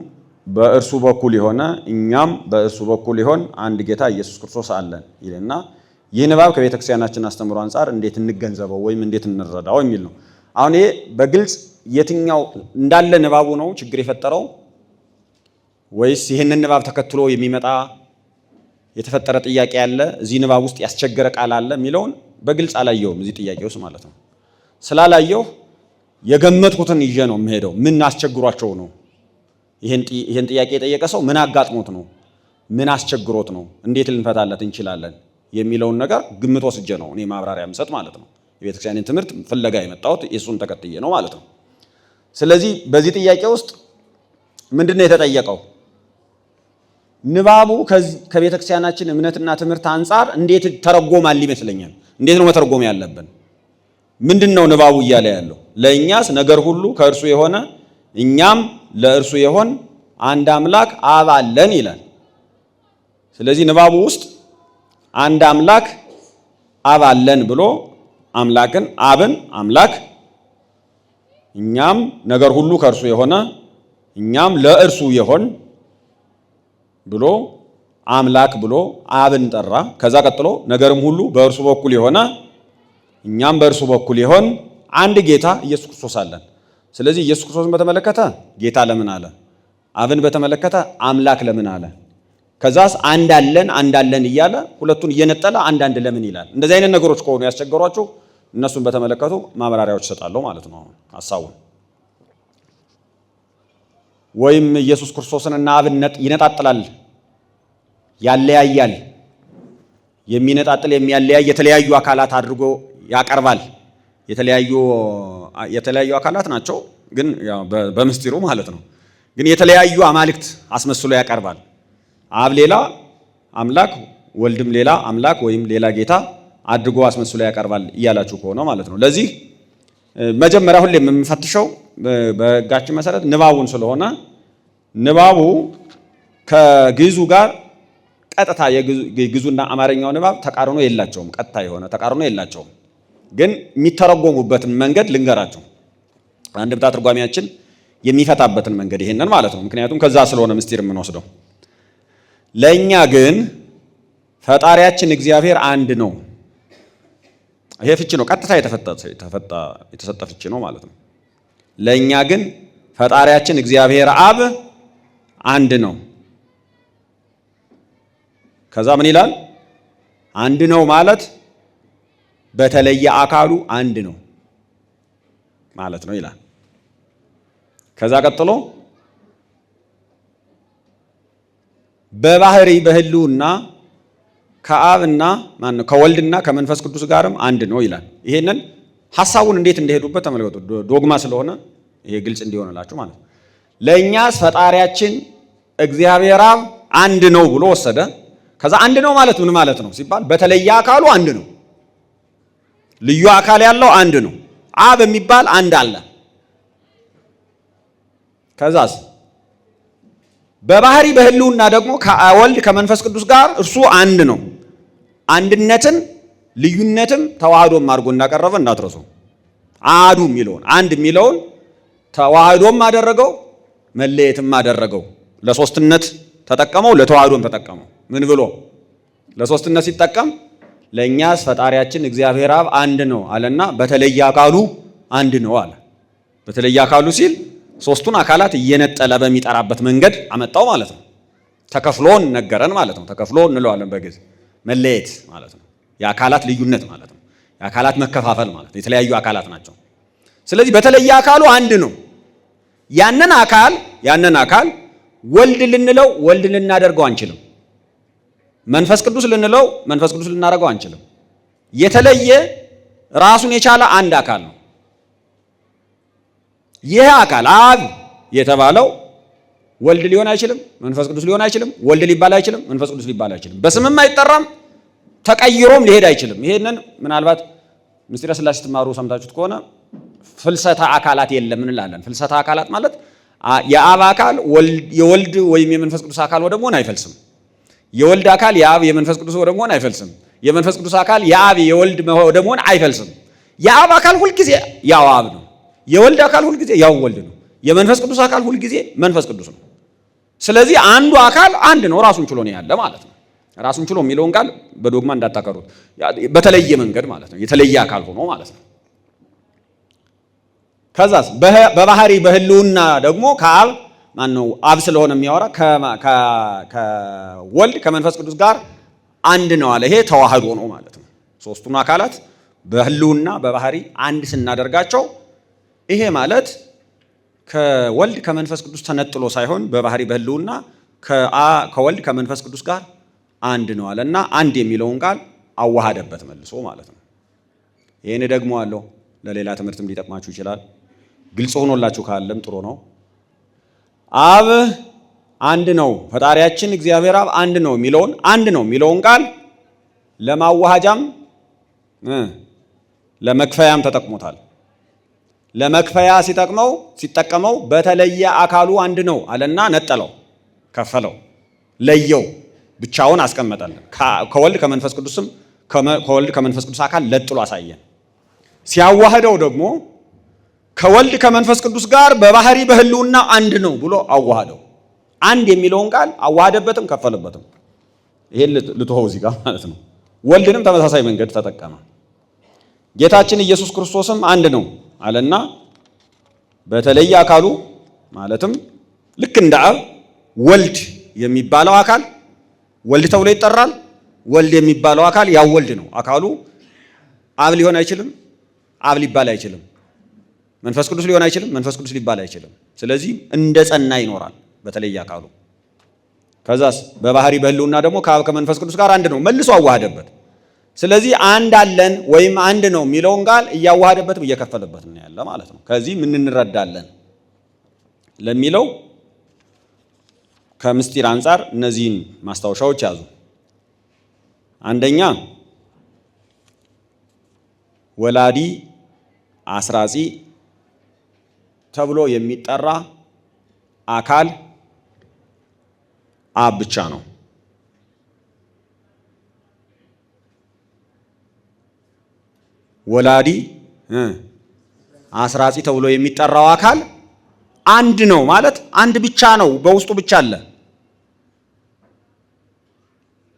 በእርሱ በኩል የሆነ እኛም በእርሱ በኩል የሆን አንድ ጌታ ኢየሱስ ክርስቶስ አለን ይልና ይህ ንባብ ከቤተ ክርስቲያናችን አስተምሮ አንጻር እንዴት እንገንዘበው ወይም እንዴት እንረዳው የሚል ነው። አሁን ይሄ በግልጽ የትኛው እንዳለ ንባቡ ነው ችግር የፈጠረው ወይስ ይህንን ንባብ ተከትሎ የሚመጣ የተፈጠረ ጥያቄ አለ፣ እዚህ ንባብ ውስጥ ያስቸገረ ቃል አለ የሚለውን በግልጽ አላየውም እዚህ ጥያቄ ውስጥ ማለት ነው። ስላላየው የገመትኩትን ይዤ ነው የምሄደው። ምን አስቸግሯቸው ነው ይሄን ጥያቄ የጠየቀ ሰው ምን አጋጥሞት ነው? ምን አስቸግሮት ነው? እንዴት ልንፈታለት እንችላለን የሚለውን ነገር ግምት ወስጄ ነው እኔ ማብራሪያ የምሰጥ ማለት ነው። የቤተክርስቲያንን ትምህርት ፍለጋ የመጣሁት የሱን ተከትዬ ነው ማለት ነው። ስለዚህ በዚህ ጥያቄ ውስጥ ምንድነው የተጠየቀው? ንባቡ ከቤተክርስቲያናችን እምነትና ትምህርት አንጻር እንዴት ተረጎማል ይመስለኛል። እንዴት ነው መተርጎም ያለብን? ምንድነው ንባቡ እያለ ያለው? ለእኛስ ነገር ሁሉ ከእርሱ የሆነ እኛም ለእርሱ የሆን አንድ አምላክ አብ አለን ይላል። ስለዚህ ንባቡ ውስጥ አንድ አምላክ አብ አለን ብሎ አምላክን አብን አምላክ እኛም ነገር ሁሉ ከእርሱ የሆነ እኛም ለእርሱ የሆን ብሎ አምላክ ብሎ አብን ጠራ። ከዛ ቀጥሎ ነገርም ሁሉ በእርሱ በኩል የሆነ እኛም በእርሱ በኩል የሆን አንድ ጌታ ኢየሱስ ክርስቶስ አለን። ስለዚህ ኢየሱስ ክርስቶስን በተመለከተ ጌታ ለምን አለ? አብን በተመለከተ አምላክ ለምን አለ? ከዛስ አንድ አለን እያለ ሁለቱን እየነጠለ አንድ ለምን ይላል? እንደዚህ አይነት ነገሮች ከሆኑ ያስቸገሯችሁ እነሱን በተመለከቱ ማብራሪያዎች እሰጣለሁ ማለት ነው። ሐሳቡን ወይም ኢየሱስ ክርስቶስንና አብን ይነጣጥላል፣ ያለያያል፣ የሚነጣጥል የሚያለያይ የተለያዩ አካላት አድርጎ ያቀርባል። የተለያዩ አካላት ናቸው፣ ግን በምስጢሩ ማለት ነው። ግን የተለያዩ አማልክት አስመስሎ ያቀርባል። አብ ሌላ አምላክ፣ ወልድም ሌላ አምላክ ወይም ሌላ ጌታ አድርጎ አስመስሎ ያቀርባል እያላችሁ ከሆነ ማለት ነው። ለዚህ መጀመሪያ ሁሌም የምንፈትሸው በሕጋችን መሰረት ንባቡን ስለሆነ ንባቡ ከግዕዙ ጋር ቀጥታ የግዕዙና አማርኛው ንባብ ተቃርኖ የላቸውም። ቀጥታ የሆነ ተቃርኖ የላቸውም። ግን የሚተረጎሙበትን መንገድ ልንገራቸው። አንድምታ ትርጓሜያችን የሚፈታበትን መንገድ ይሄንን ማለት ነው። ምክንያቱም ከዛ ስለሆነ ምስጢር የምንወስደው። ለእኛ ግን ፈጣሪያችን እግዚአብሔር አንድ ነው። ይሄ ፍቺ ነው፣ ቀጥታ የተሰጠ ፍቺ ነው ማለት ነው። ለእኛ ግን ፈጣሪያችን እግዚአብሔር አብ አንድ ነው። ከዛ ምን ይላል? አንድ ነው ማለት በተለየ አካሉ አንድ ነው ማለት ነው ይላል። ከዛ ቀጥሎ በባህሪ በህልውና ከአብና ማነው ከወልድና ከመንፈስ ቅዱስ ጋርም አንድ ነው ይላል። ይሄንን ሐሳቡን እንዴት እንደሄዱበት ተመልከቱ። ዶግማ ስለሆነ ይሄ ግልጽ እንዲሆንላችሁ ማለት ነው። ለእኛስ ፈጣሪያችን እግዚአብሔር አብ አንድ ነው ብሎ ወሰደ። ከዛ አንድ ነው ማለት ምን ማለት ነው ሲባል በተለየ አካሉ አንድ ነው። ልዩ አካል ያለው አንድ ነው። አብ የሚባል አንድ አለ። ከዛስ በባህሪ በህልውና ደግሞ ከወልድ ከመንፈስ ቅዱስ ጋር እርሱ አንድ ነው። አንድነትን ልዩነትም ተዋህዶም አድርጎ እንዳቀረበ እንዳትረሱ። አሐዱ የሚለውን አንድ የሚለውን ተዋህዶም አደረገው፣ መለየትም አደረገው። ለሶስትነት ተጠቀመው፣ ለተዋህዶም ተጠቀመው። ምን ብሎ ለሶስትነት ሲጠቀም ለእኛስ ፈጣሪያችን እግዚአብሔር አብ አንድ ነው አለና በተለየ አካሉ አንድ ነው አለ። በተለየ አካሉ ሲል ሶስቱን አካላት እየነጠለ በሚጠራበት መንገድ አመጣው ማለት ነው። ተከፍሎን ነገረን ማለት ነው። ተከፍሎ እንለዋለን በግዕዝ መለየት ማለት ነው። የአካላት ልዩነት ማለት ነው። የአካላት መከፋፈል ማለት ነው። የተለያዩ አካላት ናቸው። ስለዚህ በተለየ አካሉ አንድ ነው። ያንን አካል ወልድ ልንለው ወልድ ልናደርገው አንችልም። መንፈስ ቅዱስ ልንለው መንፈስ ቅዱስ ልናደርገው አንችልም። የተለየ ራሱን የቻለ አንድ አካል ነው። ይህ አካል አብ የተባለው ወልድ ሊሆን አይችልም፣ መንፈስ ቅዱስ ሊሆን አይችልም። ወልድ ሊባል አይችልም፣ መንፈስ ቅዱስ ሊባል አይችልም። በስምም አይጠራም፣ ተቀይሮም ሊሄድ አይችልም። ይሄንን ምናልባት ምስጢረ ሥላሴ ስትማሩ ሰምታችሁት ከሆነ ፍልሰታ አካላት የለም እንላለን። ፍልሰታ አካላት ማለት የአብ አካል የወልድ ወይም የመንፈስ ቅዱስ አካል ወደ መሆን አይፈልስም። የወልድ አካል የአብ የመንፈስ ቅዱስ ወደ መሆን አይፈልስም። የመንፈስ ቅዱስ አካል የአብ የወልድ ወደ መሆን አይፈልስም። የአብ አካል ሁልጊዜ ያው አብ ነው። የወልድ አካል ሁልጊዜ ያው ወልድ ነው። የመንፈስ ቅዱስ አካል ሁልጊዜ መንፈስ ቅዱስ ነው። ስለዚህ አንዱ አካል አንድ ነው፣ ራሱን ችሎ ነው ያለ ማለት ነው። ራሱን ችሎ የሚለውን ቃል በዶግማ እንዳታቀሩት፣ በተለየ መንገድ ማለት ነው። የተለየ አካል ሆኖ ማለት ነው። ከዛስ በባህሪ በህልውና ደግሞ ከአብ ማን ነው አብ ስለሆነ የሚያወራ ከወልድ ከመንፈስ ቅዱስ ጋር አንድ ነው አለ። ይሄ ተዋህዶ ነው ማለት ነው። ሶስቱን አካላት በህልውና በባህሪ አንድ ስናደርጋቸው ይሄ ማለት ከወልድ ከመንፈስ ቅዱስ ተነጥሎ ሳይሆን በባህሪ በህልውና ከወልድ ከመንፈስ ቅዱስ ጋር አንድ ነው አለና አንድ የሚለውን ቃል አዋሃደበት መልሶ ማለት ነው። ይሄን ደግሞ አለው ለሌላ ትምህርትም ሊጠቅማችሁ ይችላል። ግልጽ ሆኖላችሁ ካለም ጥሩ ነው። አብ አንድ ነው፣ ፈጣሪያችን እግዚአብሔር አብ አንድ ነው የሚለውን ቃል ለማዋሃጃም ለመክፈያም ተጠቅሞታል። ለመክፈያ ሲጠቀመው በተለየ አካሉ አንድ ነው አለና ነጠለው፣ ከፈለው፣ ለየው፣ ብቻውን አስቀመጠልን። ከወልድ ከመንፈስ ቅዱስ አካል ለጥሎ አሳየን። ሲያዋህደው ደግሞ ከወልድ ከመንፈስ ቅዱስ ጋር በባህሪ በህልውና አንድ ነው ብሎ አዋህደው። አንድ የሚለውን ቃል አዋህደበትም ከፈለበትም። ይሄን ልትሆው እዚህ ጋር ማለት ነው። ወልድንም ተመሳሳይ መንገድ ተጠቀመ። ጌታችን ኢየሱስ ክርስቶስም አንድ ነው አለና በተለየ አካሉ ማለትም ልክ እንደ አብ ወልድ የሚባለው አካል ወልድ ተብሎ ይጠራል። ወልድ የሚባለው አካል ያው ወልድ ነው። አካሉ አብ ሊሆን አይችልም፣ አብ ሊባል አይችልም። መንፈስ ቅዱስ ሊሆን አይችልም፣ መንፈስ ቅዱስ ሊባል አይችልም። ስለዚህ እንደ ጸና ይኖራል በተለየ አካሉ። ከዛስ በባህሪ በህልውና ደግሞ ከአብ ከመንፈስ ቅዱስ ጋር አንድ ነው፣ መልሶ አዋሃደበት። ስለዚህ አንድ አለን ወይም አንድ ነው የሚለውን ቃል እያዋሃደበትም እየከፈለበት ነው ያለ ማለት ነው። ከዚህ ምን እንረዳለን ለሚለው ከምስጢር አንጻር እነዚህን ማስታወሻዎች ያዙ። አንደኛ ወላዲ አስራጺ ተብሎ የሚጠራ አካል አብ ብቻ ነው። ወላዲ አስራጺ ተብሎ የሚጠራው አካል አንድ ነው ማለት አንድ ብቻ ነው፣ በውስጡ ብቻ አለ።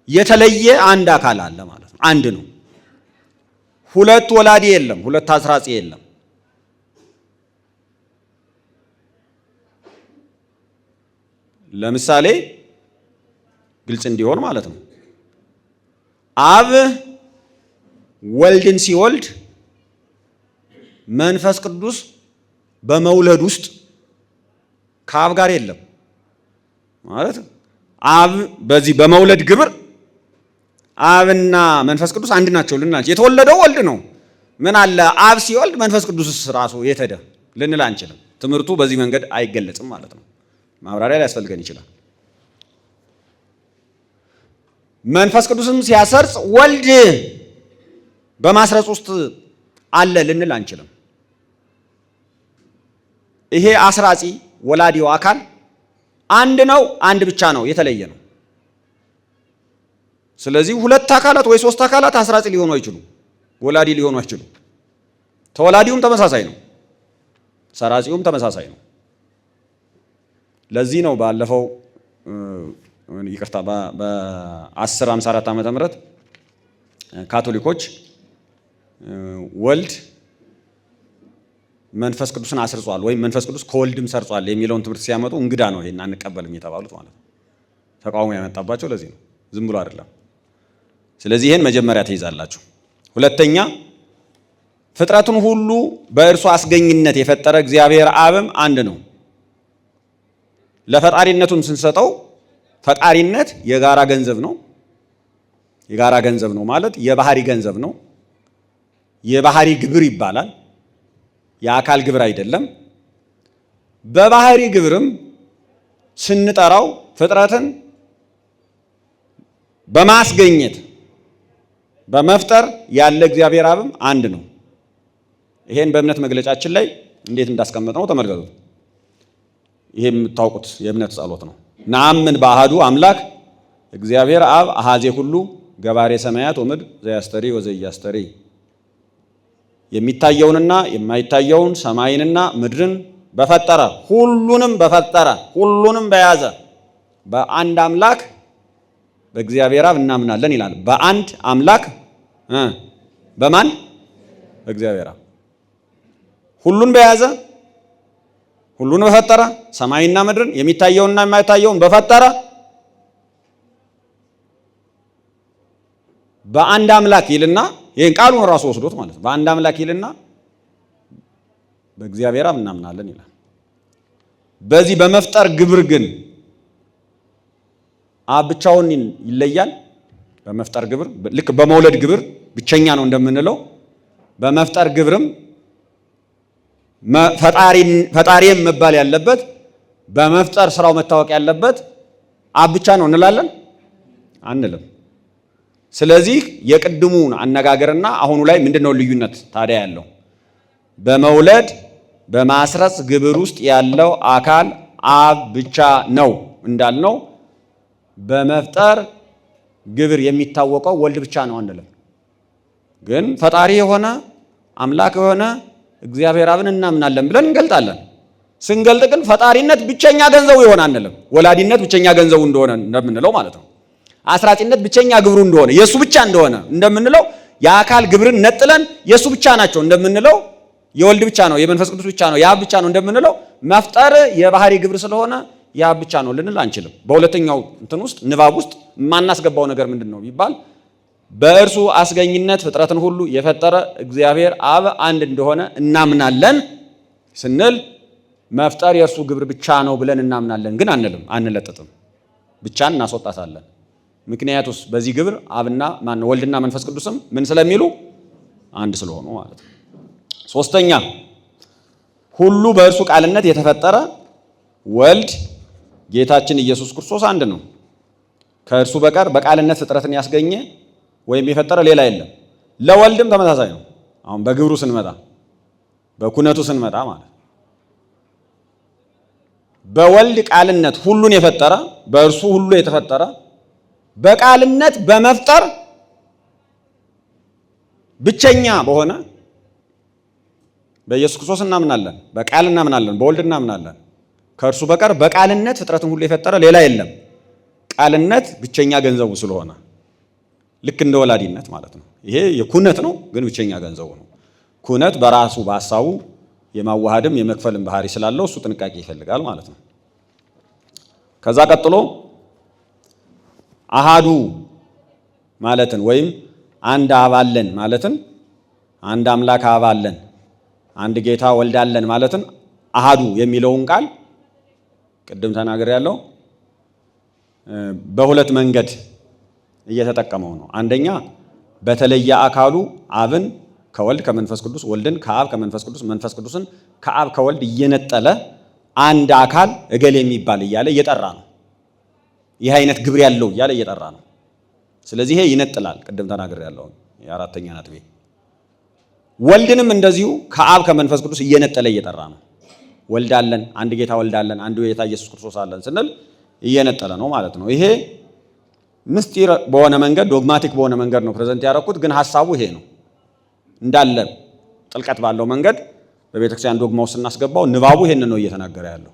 የተለየ አንድ አካል አለ ማለት ነው። አንድ ነው። ሁለት ወላዲ የለም፣ ሁለት አስራጺ የለም። ለምሳሌ ግልጽ እንዲሆን ማለት ነው። አብ ወልድን ሲወልድ መንፈስ ቅዱስ በመውለድ ውስጥ ከአብ ጋር የለም ማለት አብ በዚህ በመውለድ ግብር አብና መንፈስ ቅዱስ አንድ ናቸው ልንል የተወለደው ወልድ ነው። ምን አለ አብ ሲወልድ መንፈስ ቅዱስስ ራሱ የተደ ልንል አንችልም። ትምህርቱ በዚህ መንገድ አይገለጽም ማለት ነው። ማብራሪያ ሊያስፈልገን ይችላል። መንፈስ ቅዱስም ሲያሰርጽ ወልድ በማስረጽ ውስጥ አለ ልንል አንችልም። ይሄ አስራጺ ወላዲው አካል አንድ ነው፣ አንድ ብቻ ነው፣ የተለየ ነው። ስለዚህ ሁለት አካላት ወይ ሶስት አካላት አስራጺ ሊሆኑ አይችሉም፣ ወላዲ ሊሆኑ አይችሉም። ተወላዲውም ተመሳሳይ ነው፣ ሰራጺውም ተመሳሳይ ነው። ለዚህ ነው ባለፈው ይቅርታ በ1054 ዓመተ ምህረት ካቶሊኮች ወልድ መንፈስ ቅዱስን አስርጿል ወይም መንፈስ ቅዱስ ከወልድም ሰርጿል የሚለውን ትምህርት ሲያመጡ እንግዳ ነው ይሄን አንቀበልም የተባሉት ማለት ነው። ተቃውሞ ያመጣባቸው ለዚህ ነው፣ ዝም ብሎ አይደለም። ስለዚህ ይሄን መጀመሪያ ትይዛላችሁ። ሁለተኛ ፍጥረቱን ሁሉ በእርሱ አስገኝነት የፈጠረ እግዚአብሔር አብም አንድ ነው። ለፈጣሪነቱን ስንሰጠው ፈጣሪነት የጋራ ገንዘብ ነው። የጋራ ገንዘብ ነው ማለት የባህሪ ገንዘብ ነው። የባህሪ ግብር ይባላል። የአካል ግብር አይደለም። በባህሪ ግብርም ስንጠራው ፍጥረትን በማስገኘት በመፍጠር ያለ እግዚአብሔር አብም አንድ ነው። ይሄን በእምነት መግለጫችን ላይ እንዴት እንዳስቀመጥነው ተመልከቱ። ይሄ የምታውቁት የእምነት ጸሎት ነው። ነአምን በአሐዱ አምላክ እግዚአብሔር አብ አሐዜ ሁሉ ገባሬ ሰማያት ወምድር ዘያስተሪ ወዘያስተሪ። የሚታየውንና የማይታየውን ሰማይንና ምድርን በፈጠረ ሁሉንም በያዘ በአንድ አምላክ በእግዚአብሔር አብ እናምናለን ይላል። በአንድ አምላክ በማን? በእግዚአብሔር አብ። ሁሉን በያዘ ሁሉን በፈጠረ ሰማይና ምድርን የሚታየውንና የማይታየውን በፈጠረ በአንድ አምላክ ይልና ይሄን ቃሉን ራሱ ወስዶት ማለት ነው። በአንድ አምላክ ይልና በእግዚአብሔር አብ እናምናለን ይላል። በዚህ በመፍጠር ግብር ግን አብ ብቻውን ይለያል። በመፍጠር ግብር ልክ በመውለድ ግብር ብቸኛ ነው እንደምንለው በመፍጠር ግብርም ፈጣሪም መባል ያለበት በመፍጠር ስራው መታወቅ ያለበት አብ ብቻ ነው እንላለን አንልም። ስለዚህ የቅድሙን አነጋገርና አሁኑ ላይ ምንድነው ልዩነት ታዲያ ያለው? በመውለድ በማስረጽ ግብር ውስጥ ያለው አካል አብ ብቻ ነው እንዳልነው በመፍጠር ግብር የሚታወቀው ወልድ ብቻ ነው አንልም። ግን ፈጣሪ የሆነ አምላክ የሆነ እግዚአብሔር አብን እናምናለን ብለን እንገልጣለን። ስንገልጥ ግን ፈጣሪነት ብቸኛ ገንዘቡ ይሆን አንልም። ወላዲነት ብቸኛ ገንዘቡ እንደሆነ እንደምንለው ማለት ነው። አስራጭነት ብቸኛ ግብሩ እንደሆነ የሱ ብቻ እንደሆነ እንደምንለው የአካል ግብርን ነጥለን የሱ ብቻ ናቸው እንደምንለው የወልድ ብቻ ነው የመንፈስ ቅዱስ ብቻ ነው የአብ ብቻ ነው እንደምንለው መፍጠር የባህሪ ግብር ስለሆነ የአብ ብቻ ነው ልንል አንችልም። በሁለተኛው እንትን ውስጥ ንባብ ውስጥ የማናስገባው ነገር ምንድነው ቢባል በእርሱ አስገኝነት ፍጥረትን ሁሉ የፈጠረ እግዚአብሔር አብ አንድ እንደሆነ እናምናለን ስንል መፍጠር የእርሱ ግብር ብቻ ነው ብለን እናምናለን ግን አንልም፣ አንለጥጥም፣ ብቻን እናስወጣታለን። ምክንያቱስ በዚህ ግብር አብና ማነው ወልድና መንፈስ ቅዱስም ምን ስለሚሉ አንድ ስለሆኑ ማለት ነው። ሶስተኛ ሁሉ በእርሱ ቃልነት የተፈጠረ ወልድ ጌታችን ኢየሱስ ክርስቶስ አንድ ነው። ከእርሱ በቀር በቃልነት ፍጥረትን ያስገኘ ወይም የፈጠረ ሌላ የለም። ለወልድም ተመሳሳይ ነው። አሁን በግብሩ ስንመጣ በኩነቱ ስንመጣ ማለት በወልድ ቃልነት ሁሉን የፈጠረ በእርሱ ሁሉ የተፈጠረ በቃልነት በመፍጠር ብቸኛ በሆነ በኢየሱስ ክርስቶስ እናምናለን፣ በቃል እናምናለን፣ በወልድ እናምናለን። ከእርሱ በቀር በቃልነት ፍጥረትን ሁሉ የፈጠረ ሌላ የለም። ቃልነት ብቸኛ ገንዘቡ ስለሆነ ልክ እንደ ወላዲነት ማለት ነው። ይሄ የኩነት ነው ግን ብቸኛ ገንዘቡ ነው። ኩነት በራሱ በሐሳቡ የማዋሃድም የመክፈልም ባህሪ ስላለው እሱ ጥንቃቄ ይፈልጋል ማለት ነው። ከዛ ቀጥሎ አሃዱ ማለትን ወይም አንድ አብ አለን ማለትን አንድ አምላክ አብ አለን አንድ ጌታ ወልድ አለን ማለትን አሃዱ የሚለውን ቃል ቅድም ተናገር ያለው በሁለት መንገድ እየተጠቀመው ነው። አንደኛ በተለየ አካሉ አብን ከወልድ ከመንፈስ ቅዱስ ወልድን ከአብ ከመንፈስ ቅዱስ መንፈስ ቅዱስን ከአብ ከወልድ እየነጠለ አንድ አካል እገሌ የሚባል እያለ እየጠራ ነው። ይህ አይነት ግብር ያለው እያለ እየጠራ ነው። ስለዚህ ይሄ ይነጥላል። ቅድም ተናገር ያለው የአራተኛ ነጥቤ። ወልድንም እንደዚሁ ከአብ ከመንፈስ ቅዱስ እየነጠለ እየጠራ ነው። ወልድ አለን፣ አንድ ጌታ ወልድ አለን፣ አንድ ጌታ ኢየሱስ ክርስቶስ አለን ስንል እየነጠለ ነው ማለት ነው። ይሄ ምስጢር በሆነ መንገድ ዶግማቲክ በሆነ መንገድ ነው ፕሬዘንት ያደረኩት፣ ግን ሐሳቡ ይሄ ነው። እንዳለ ጥልቀት ባለው መንገድ በቤተክርስቲያን ዶግማ ውስጥ ስናስገባው ንባቡ ይሄን ነው እየተናገረ ያለው።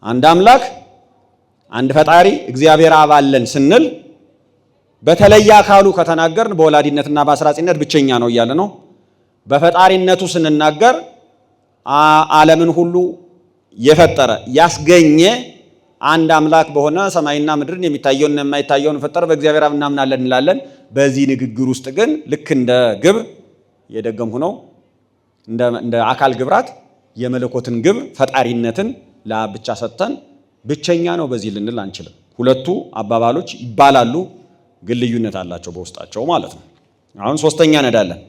አንድ አምላክ አንድ ፈጣሪ እግዚአብሔር አብ አለን ስንል በተለየ አካሉ ከተናገርን በወላዲነትና በአስራጺነት ብቸኛ ነው እያለ ነው። በፈጣሪነቱ ስንናገር ዓለምን ሁሉ የፈጠረ ያስገኘ አንድ አምላክ በሆነ ሰማይና ምድርን የሚታየውንና የማይታየውን ፈጠረ በእግዚአብሔር አብ እናምናለን እንላለን። በዚህ ንግግር ውስጥ ግን ልክ እንደ ግብር የደገምሁ ነው እንደ አካል ግብራት የመለኮትን ግብር ፈጣሪነትን ለአብ ብቻ ሰጥተን ብቸኛ ነው በዚህ ልንል አንችልም። ሁለቱ አባባሎች ይባላሉ፣ ግን ልዩነት አላቸው በውስጣቸው ማለት ነው። አሁን ሶስተኛ ነዳለን።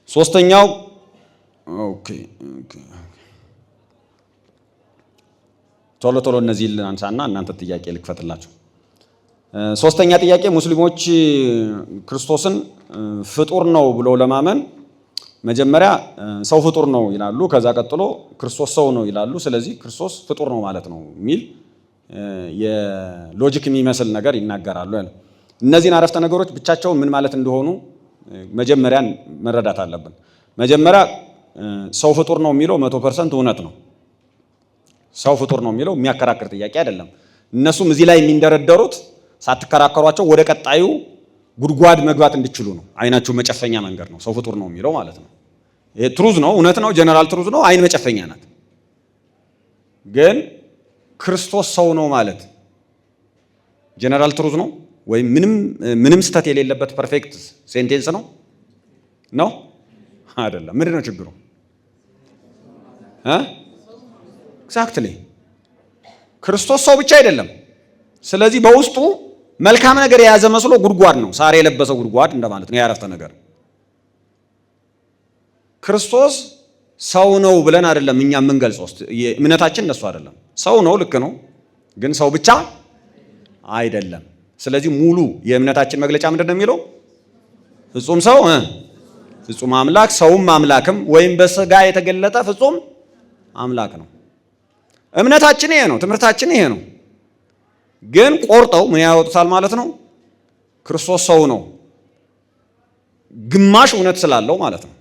ሶስተኛው ቶሎ እነዚህ ልናንሳና እናንተ ጥያቄ ልክፈትላችሁ። ሶስተኛ ጥያቄ ሙስሊሞች ክርስቶስን ፍጡር ነው ብሎ ለማመን መጀመሪያ ሰው ፍጡር ነው ይላሉ። ከዛ ቀጥሎ ክርስቶስ ሰው ነው ይላሉ። ስለዚህ ክርስቶስ ፍጡር ነው ማለት ነው የሚል የሎጂክ የሚመስል ነገር ይናገራሉ። እነዚህን አረፍተ ነገሮች ብቻቸውን ምን ማለት እንደሆኑ መጀመሪያ መረዳት አለብን። መጀመሪያ ሰው ፍጡር ነው የሚለው 100% እውነት ነው። ሰው ፍጡር ነው የሚለው የሚያከራክር ጥያቄ አይደለም። እነሱም እዚህ ላይ የሚንደረደሩት ሳትከራከሯቸው ወደ ቀጣዩ ጉድጓድ መግባት እንዲችሉ ነው። አይናችሁ መጨፈኛ መንገድ ነው ሰው ፍጡር ነው የሚለው ማለት ነው። ይሄ ትሩዝ ነው፣ እውነት ነው፣ ጀነራል ትሩዝ ነው፣ አይን መጨፈኛ ናት። ግን ክርስቶስ ሰው ነው ማለት ጀነራል ትሩዝ ነው ወይም ምንም ስህተት የሌለበት ፐርፌክት ሴንቴንስ ነው ነው አይደለም? ምንድን ነው ችግሩ? ኤግዛክትሊ ክርስቶስ ሰው ብቻ አይደለም። ስለዚህ በውስጡ መልካም ነገር የያዘ መስሎ ጉድጓድ ነው፣ ሳር የለበሰው ጉድጓድ እንደማለት ነው ያረፍተ ነገር። ክርስቶስ ሰው ነው ብለን አይደለም እኛ የምንገልጸው። እምነታችን እንደሱ አይደለም። ሰው ነው፣ ልክ ነው፣ ግን ሰው ብቻ አይደለም። ስለዚህ ሙሉ የእምነታችን መግለጫ ምንድን ነው የሚለው? ፍጹም ሰው፣ ፍጹም አምላክ፣ ሰውም አምላክም ወይም በስጋ የተገለጠ ፍጹም አምላክ ነው። እምነታችን ይሄ ነው፣ ትምህርታችን ይሄ ነው። ግን ቆርጠው ምን ያወጡታል ማለት ነው? ክርስቶስ ሰው ነው፣ ግማሽ እውነት ስላለው ማለት ነው።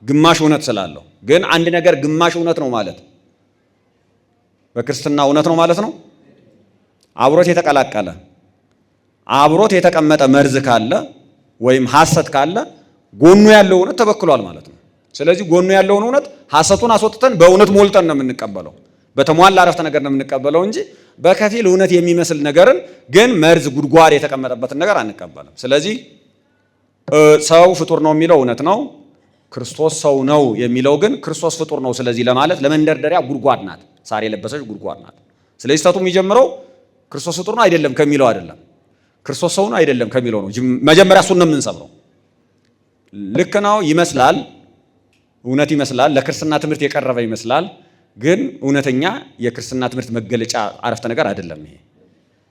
ግማሽ እውነት ስላለው። ግን አንድ ነገር ግማሽ እውነት ነው ማለት በክርስትና እውነት ነው ማለት ነው? አብሮት የተቀላቀለ አብሮት የተቀመጠ መርዝ ካለ ወይም ሐሰት ካለ ጎኑ ያለው እውነት ተበክሏል ማለት ነው። ስለዚህ ጎኑ ያለውን እውነት ሐሰቱን አስወጥተን በእውነት ሞልተን ነው የምንቀበለው። በተሟላ አረፍተ ነገር ነው የምንቀበለው እንጂ በከፊል እውነት የሚመስል ነገርን ግን መርዝ ጉድጓድ የተቀመጠበትን ነገር አንቀበልም። ስለዚህ ሰው ፍጡር ነው የሚለው እውነት ነው። ክርስቶስ ሰው ነው የሚለው ግን ክርስቶስ ፍጡር ነው ስለዚህ ለማለት ለመንደርደሪያ ጉድጓድ ናት፣ ሳር የለበሰች ጉድጓድ ናት። ስለዚህ ስህተቱ የሚጀምረው ክርስቶስ ፍጡር ነው አይደለም ከሚለው አይደለም፣ ክርስቶስ ሰው ነው አይደለም ከሚለው ነው። መጀመሪያ እሱን ነው የምንሰብረው። ልክ ነው ይመስላል፣ እውነት ይመስላል፣ ለክርስትና ትምህርት የቀረበ ይመስላል። ግን እውነተኛ የክርስትና ትምህርት መገለጫ አረፍተ ነገር አይደለም ይሄ።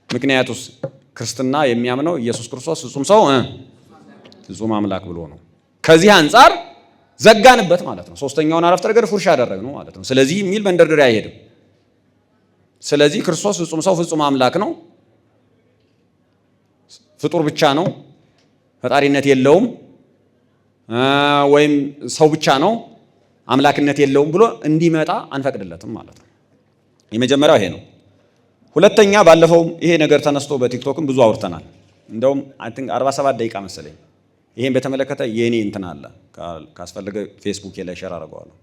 ምክንያቱስ ክርስትና የሚያምነው ኢየሱስ ክርስቶስ ፍጹም ሰው ፍጹም አምላክ ብሎ ነው። ከዚህ አንጻር ዘጋንበት ማለት ነው። ሶስተኛውን አረፍተ ነገር ፉርሽ ያደረግነው ማለት ነው። ስለዚህ የሚል መንደርደሪያ አይሄድም። ስለዚህ ክርስቶስ ፍጹም ሰው ፍጹም አምላክ ነው፣ ፍጡር ብቻ ነው፣ ፈጣሪነት የለውም፣ ወይም ሰው ብቻ ነው አምላክነት የለውም ብሎ እንዲመጣ አንፈቅድለትም ማለት ነው። የመጀመሪያው ይሄ ነው። ሁለተኛ ባለፈው ይሄ ነገር ተነስቶ በቲክቶክም ብዙ አውርተናል። እንደውም አይ ቲንክ 47 ደቂቃ መሰለኝ ይሄን በተመለከተ የኔ እንትን አለ፣ ካስፈልገ ፌስቡክ ላይ ሼር አደርገዋለሁ።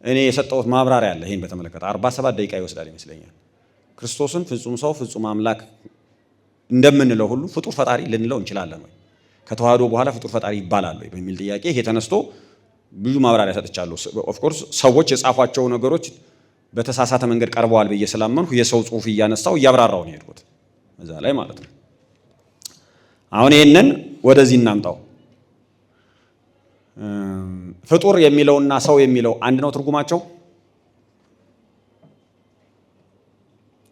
እኔ የሰጠሁት ማብራሪያ አለ። ይሄን በተመለከተ 47 ደቂቃ ይወስዳል ይመስለኛል። ክርስቶስን ፍጹም ሰው ፍጹም አምላክ እንደምንለው ሁሉ ፍጡር ፈጣሪ ልንለው እንችላለን ወይ? ከተዋህዶ በኋላ ፍጡር ፈጣሪ ይባላል ወይ በሚል ጥያቄ ይሄ ተነስቶ ብዙ ማብራሪያ ሰጥቻለሁ። ኦፍ ኮርስ ሰዎች የጻፏቸው ነገሮች በተሳሳተ መንገድ ቀርበዋል ብዬ ስላመንኩ የሰው ጽሑፍ እያነሳው እያብራራው ነው የሄድኩት እዛ ላይ ማለት ነው። አሁን ይሄንን ወደዚህ እናምጣው። ፍጡር የሚለውና ሰው የሚለው አንድ ነው ትርጉማቸው?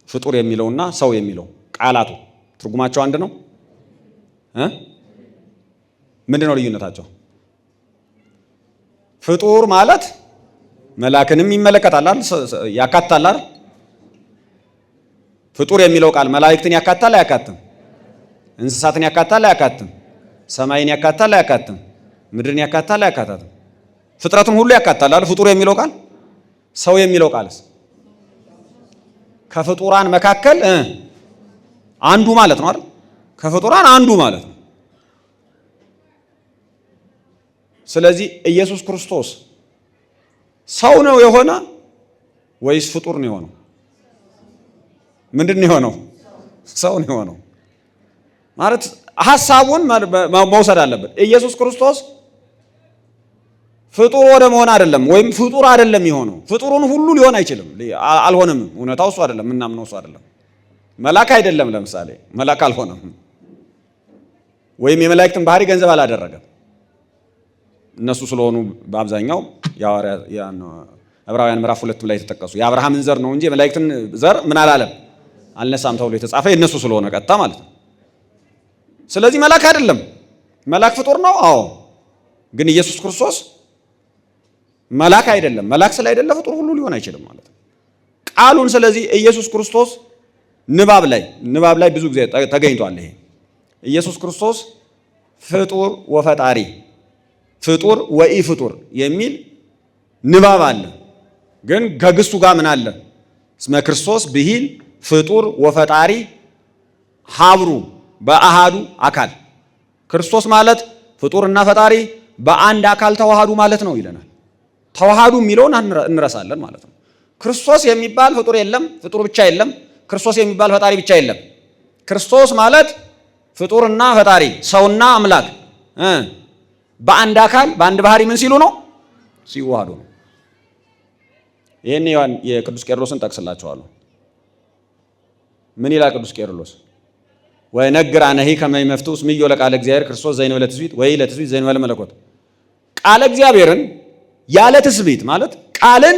ፍጡር የሚለውና ሰው የሚለው ቃላቱ ትርጉማቸው አንድ ነው? ምንድን ነው ልዩነታቸው? ፍጡር ማለት መላክንም ይመለከታል ያካትታል አይደል? ፍጡር የሚለው ቃል መላእክትን ያካትታል አያካትም? እንስሳትን ያካትታል አያካትም? ሰማይን ያካትታል አያካትም? ምድርን ያካትታል አያካትታም? ፍጥረቱን ሁሉ ያካትታል አይደል? ፍጡር የሚለው ቃል። ሰው የሚለው ቃልስ ከፍጡራን መካከል አንዱ ማለት ነው አይደል? ከፍጡራን አንዱ ማለት ነው። ስለዚህ ኢየሱስ ክርስቶስ ሰው ነው የሆነ ወይስ ፍጡር ነው የሆነው? ምንድን ነው የሆነው? ሰው ነው የሆነው ማለት ሐሳቡን መውሰድ አለበት። ኢየሱስ ክርስቶስ ፍጡር ወደ መሆን አይደለም ወይም ፍጡር አይደለም የሆነው። ፍጡሩን ሁሉ ሊሆን አይችልም፣ አልሆነም። እውነታው እሱ አይደለም፣ ምናምነው እሱ አይደለም። መልአክ አይደለም፣ ለምሳሌ መልአክ አልሆነም፣ ወይም የመላእክትን ባህሪ ገንዘብ አላደረገም። እነሱ ስለሆኑ በአብዛኛው ዕብራውያን ምዕራፍ 2 ላይ የተጠቀሱ የአብርሃምን ዘር ነው እንጂ የመላእክትን ዘር ምን አላለም አልነሳም ተብሎ የተጻፈ የእነሱ ስለሆነ ቀጥታ ማለት ነው። ስለዚህ መልአክ አይደለም። መልአክ ፍጡር ነው፣ አዎ። ግን ኢየሱስ ክርስቶስ መልአክ አይደለም። መልአክ ስላይደለ ፍጡር ሁሉ ሊሆን አይችልም ማለት ነው ቃሉን። ስለዚህ ኢየሱስ ክርስቶስ ንባብ ላይ ብዙ ጊዜ ተገኝቷል። ይሄ ኢየሱስ ክርስቶስ ፍጡር ወፈጣሪ፣ ፍጡር ወኢ ፍጡር የሚል ንባብ አለ። ግን ከግሱ ጋር ምን አለ? እስመ ክርስቶስ ብሂል ፍጡር ወፈጣሪ ሀብሩ በአሃዱ አካል። ክርስቶስ ማለት ፍጡርና ፈጣሪ በአንድ አካል ተዋሃዱ ማለት ነው ይለናል። ተዋሃዱ የሚለውን እንረሳለን ማለት ነው። ክርስቶስ የሚባል ፍጡር የለም፣ ፍጡር ብቻ የለም። ክርስቶስ የሚባል ፈጣሪ ብቻ የለም። ክርስቶስ ማለት ፍጡርና ፈጣሪ ሰውና አምላክ በአንድ አካል በአንድ ባህሪ ምን ሲሉ ነው? ሲዋሃዱ ነው። ይሄን የቅዱስ ቄርሎስን ጠቅስላችኋለሁ። ምን ይላል ቅዱስ ቄርሎስ? ወይ ነግር አነሂ ከመይ መፍቱስ ምዮ ለቃለ እግዚአብሔር ክርስቶስ ዘእንበለ ትስብእት ወይ ለትስብእት ዘእንበለ መለኮት። ቃለ እግዚአብሔርን ያለ ትስብእት ማለት ቃልን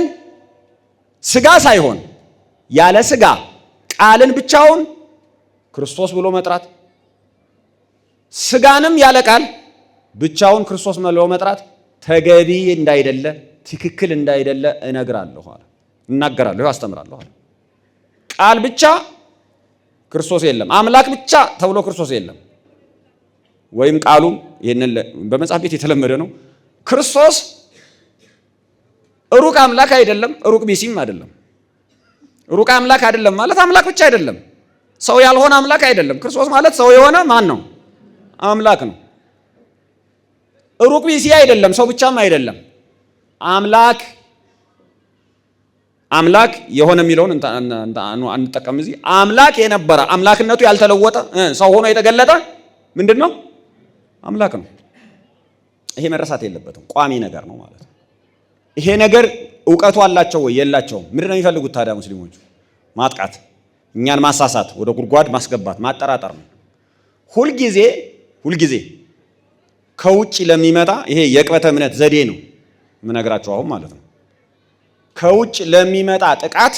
ስጋ ሳይሆን ያለ ስጋ ቃልን ብቻውን ክርስቶስ ብሎ መጥራት፣ ስጋንም ያለ ቃል ብቻውን ክርስቶስ ብሎ መጥራት ተገቢ እንዳይደለ ትክክል እንዳይደለ እነግራለሁ አለ፣ እናገራለሁ፣ አስተምራለሁ አለ። ቃል ብቻ ክርስቶስ የለም፣ አምላክ ብቻ ተብሎ ክርስቶስ የለም። ወይም ቃሉም ይሄንን በመጽሐፍ ቤት የተለመደ ነው። ክርስቶስ ሩቅ አምላክ አይደለም፣ ሩቅ ቢሲም አይደለም። ሩቅ አምላክ አይደለም ማለት አምላክ ብቻ አይደለም፣ ሰው ያልሆነ አምላክ አይደለም። ክርስቶስ ማለት ሰው የሆነ ማን ነው? አምላክ ነው። ሩቅ ቢሲ አይደለም፣ ሰው ብቻም አይደለም። አምላክ የሆነ የሚለውን አንጠቀም። እዚህ አምላክ የነበረ አምላክነቱ ያልተለወጠ ሰው ሆኖ የተገለጠ ምንድን ነው? አምላክ ነው። ይሄ መረሳት የለበትም። ቋሚ ነገር ነው ማለት ነው። ይሄ ነገር እውቀቱ አላቸው ወይ የላቸውም? ምንድን ነው የሚፈልጉት ታዲያ ሙስሊሞቹ? ማጥቃት፣ እኛን ማሳሳት፣ ወደ ጉድጓድ ማስገባት፣ ማጠራጠር ነው። ሁልጊዜ ከውጭ ለሚመጣ ይሄ የቅበተ እምነት ዘዴ ነው የምነግራቸው አሁን ማለት ነው። ከውጭ ለሚመጣ ጥቃት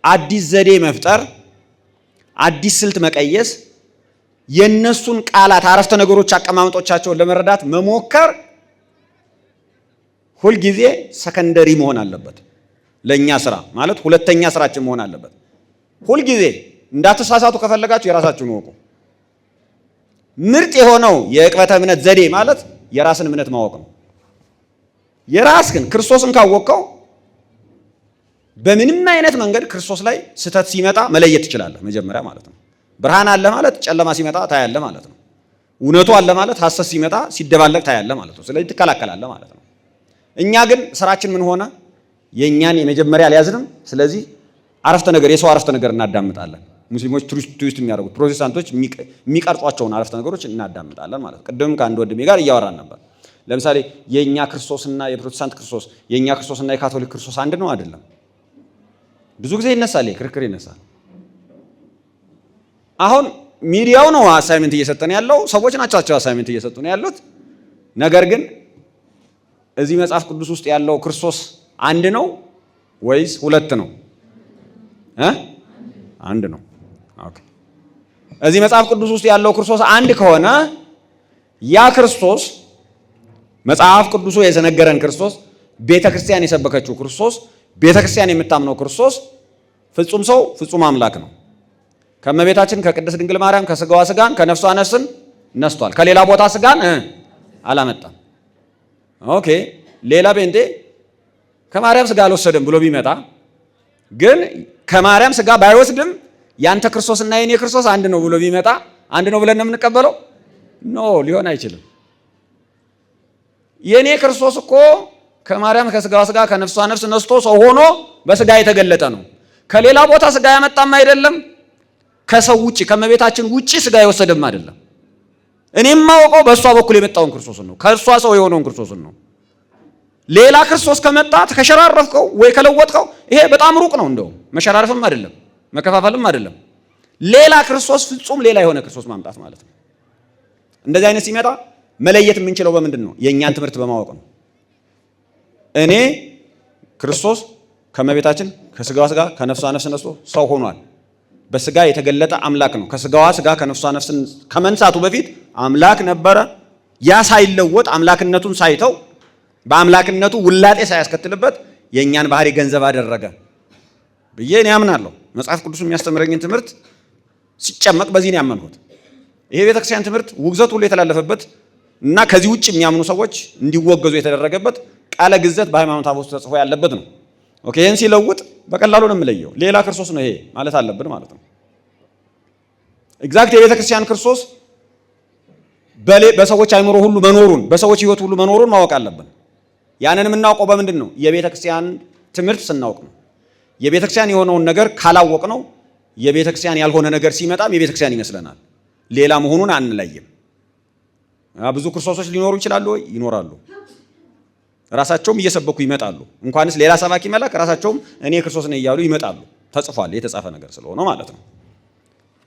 አዲስ ዘዴ መፍጠር፣ አዲስ ስልት መቀየስ፣ የነሱን ቃላት አረፍተ ነገሮች አቀማመጦቻቸውን ለመረዳት መሞከር ሁልጊዜ ሰከንደሪ መሆን አለበት። ለኛ ስራ ማለት ሁለተኛ ስራችን መሆን አለበት። ሁልጊዜ እንዳትሳሳቱ ከፈለጋችሁ የራሳችሁን ወቁ። ምርጥ የሆነው የቅበተ እምነት ዘዴ ማለት የራስን እምነት ማወቅ ነው። የራስህን ክርስቶስን ካወቀው በምንም አይነት መንገድ ክርስቶስ ላይ ስህተት ሲመጣ መለየት ትችላለህ። መጀመሪያ ማለት ነው። ብርሃን አለ ማለት ጨለማ ሲመጣ ታያለህ ማለት ነው። እውነቱ አለ ማለት ሐሰት ሲመጣ ሲደባለቅ ታያለህ ማለት ነው። ስለዚህ ትከላከላለህ ማለት ነው። እኛ ግን ስራችን ምን ሆነ? የኛን የመጀመሪያ አልያዝንም። ስለዚህ የሰው አረፍተ ነገር እናዳምጣለን። ሙስሊሞች ትዊስት የሚያደርጉት ፕሮቴስታንቶች የሚቀርጿቸውን አረፍተ ነገሮች እናዳምጣለን ማለት ነው። ቅድም ከአንድ ወንድሜ ጋር እያወራን ነበር። ለምሳሌ የኛ ክርስቶስና የፕሮቴስታንት ክርስቶስ፣ የኛ ክርስቶስና የካቶሊክ ክርስቶስ አንድ ነው አይደለም? ብዙ ጊዜ ይነሳል፣ ክርክር ይነሳል። አሁን ሚዲያው ነው አሳይመንት እየሰጠን ያለው፣ ሰዎች ናቸው አሳይመንት እየሰጡን ያሉት። ነገር ግን እዚህ መጽሐፍ ቅዱስ ውስጥ ያለው ክርስቶስ አንድ ነው ወይስ ሁለት ነው? አንድ ነው። ኦኬ። እዚህ መጽሐፍ ቅዱስ ውስጥ ያለው ክርስቶስ አንድ ከሆነ ያ ክርስቶስ መጽሐፍ ቅዱሱ የዘነገረን ክርስቶስ፣ ቤተ ክርስቲያን የሰበከችው ክርስቶስ፣ ቤተ ክርስቲያን የምታምነው ክርስቶስ ፍጹም ሰው ፍጹም አምላክ ነው። ከእመቤታችን ከቅድስት ድንግል ማርያም ከስጋዋ ስጋን ከነፍሷ ነፍስን ነስቷል። ከሌላ ቦታ ስጋን አላመጣም። ኦኬ። ሌላ ቤንቴ ከማርያም ስጋ አልወሰደም ብሎ ቢመጣ ግን ከማርያም ስጋ ባይወስድም ያንተ ክርስቶስና የኔ ክርስቶስ አንድ ነው ብሎ ቢመጣ አንድ ነው ብለን ነው የምንቀበለው? ኖ፣ ሊሆን አይችልም። የኔ ክርስቶስ እኮ ከማርያም ከስጋዋ ስጋ ከነፍሷ ነፍስ ነስቶ ሰው ሆኖ በስጋ የተገለጠ ነው። ከሌላ ቦታ ስጋ ያመጣም አይደለም። ከሰው ውጪ ከመቤታችን ውጪ ስጋ የወሰደም አይደለም። እኔም ማውቀው በእሷ በኩል የመጣውን ክርስቶስን ነው፣ ከእሷ ሰው የሆነውን ክርስቶስን ነው። ሌላ ክርስቶስ ከመጣ ከሸራረፍከው ወይ ከለወጥከው ይሄ በጣም ሩቅ ነው። እንደው መሸራረፍም አይደለም መከፋፈልም አይደለም። ሌላ ክርስቶስ ፍጹም ሌላ የሆነ ክርስቶስ ማምጣት ማለት ነው። እንደዚህ አይነት ሲመጣ መለየት የምንችለው በምንድን ነው? የእኛን ትምህርት በማወቅ ነው። እኔ ክርስቶስ ከመቤታችን ከስጋዋ ስጋ ከነፍሷ ነፍስ ነስቶ ሰው ሆኗል። በስጋ የተገለጠ አምላክ ነው። ከስጋዋ ስጋ ከነፍሷ ነፍስ ከመንሳቱ በፊት አምላክ ነበረ። ያ ሳይለወጥ አምላክነቱን ሳይተው በአምላክነቱ ውላጤ ሳያስከትልበት የእኛን ባህሪ ገንዘብ አደረገ ብዬ እኔ አምናለሁ። መጽሐፍ ቅዱስ የሚያስተምረኝን ትምህርት ሲጨመቅ በዚህ ነው ያመንሁት። ይሄ ቤተክርስቲያን ትምህርት ውግዘት ሁሉ የተላለፈበት እና ከዚህ ውጭ የሚያምኑ ሰዎች እንዲወገዙ የተደረገበት ቃለ ግዘት በሃይማኖት አበው ተጽፎ ያለበት ነው። ኦኬ። ይሄን ሲለውጥ በቀላሉ ነው የምለየው። ሌላ ክርስቶስ ነው ይሄ ማለት አለብን ማለት ነው። ኤግዛክት የቤተክርስቲያን ክርስቶስ በሰዎች አይምሮ ሁሉ መኖሩን በሰዎች ህይወት ሁሉ መኖሩን ማወቅ አለብን። ያንን የምናውቀው በምንድን ነው? የቤተክርስቲያን ትምህርት ስናውቅ ነው። የቤተክርስቲያን የሆነውን ነገር ካላወቅ ነው የቤተ ክርስቲያን ያልሆነ ነገር ሲመጣም የቤተ ክርስቲያን ይመስለናል። ሌላ መሆኑን አንለይም። ብዙ ክርስቶሶች ሊኖሩ ይችላሉ ወይ? ይኖራሉ። ራሳቸውም እየሰበኩ ይመጣሉ። እንኳንስ ሌላ ሰባኪ መላክ ራሳቸውም እኔ ክርስቶስ ነኝ እያሉ ይመጣሉ። ተጽፏል፣ የተጻፈ ነገር ስለሆነ ማለት ነው።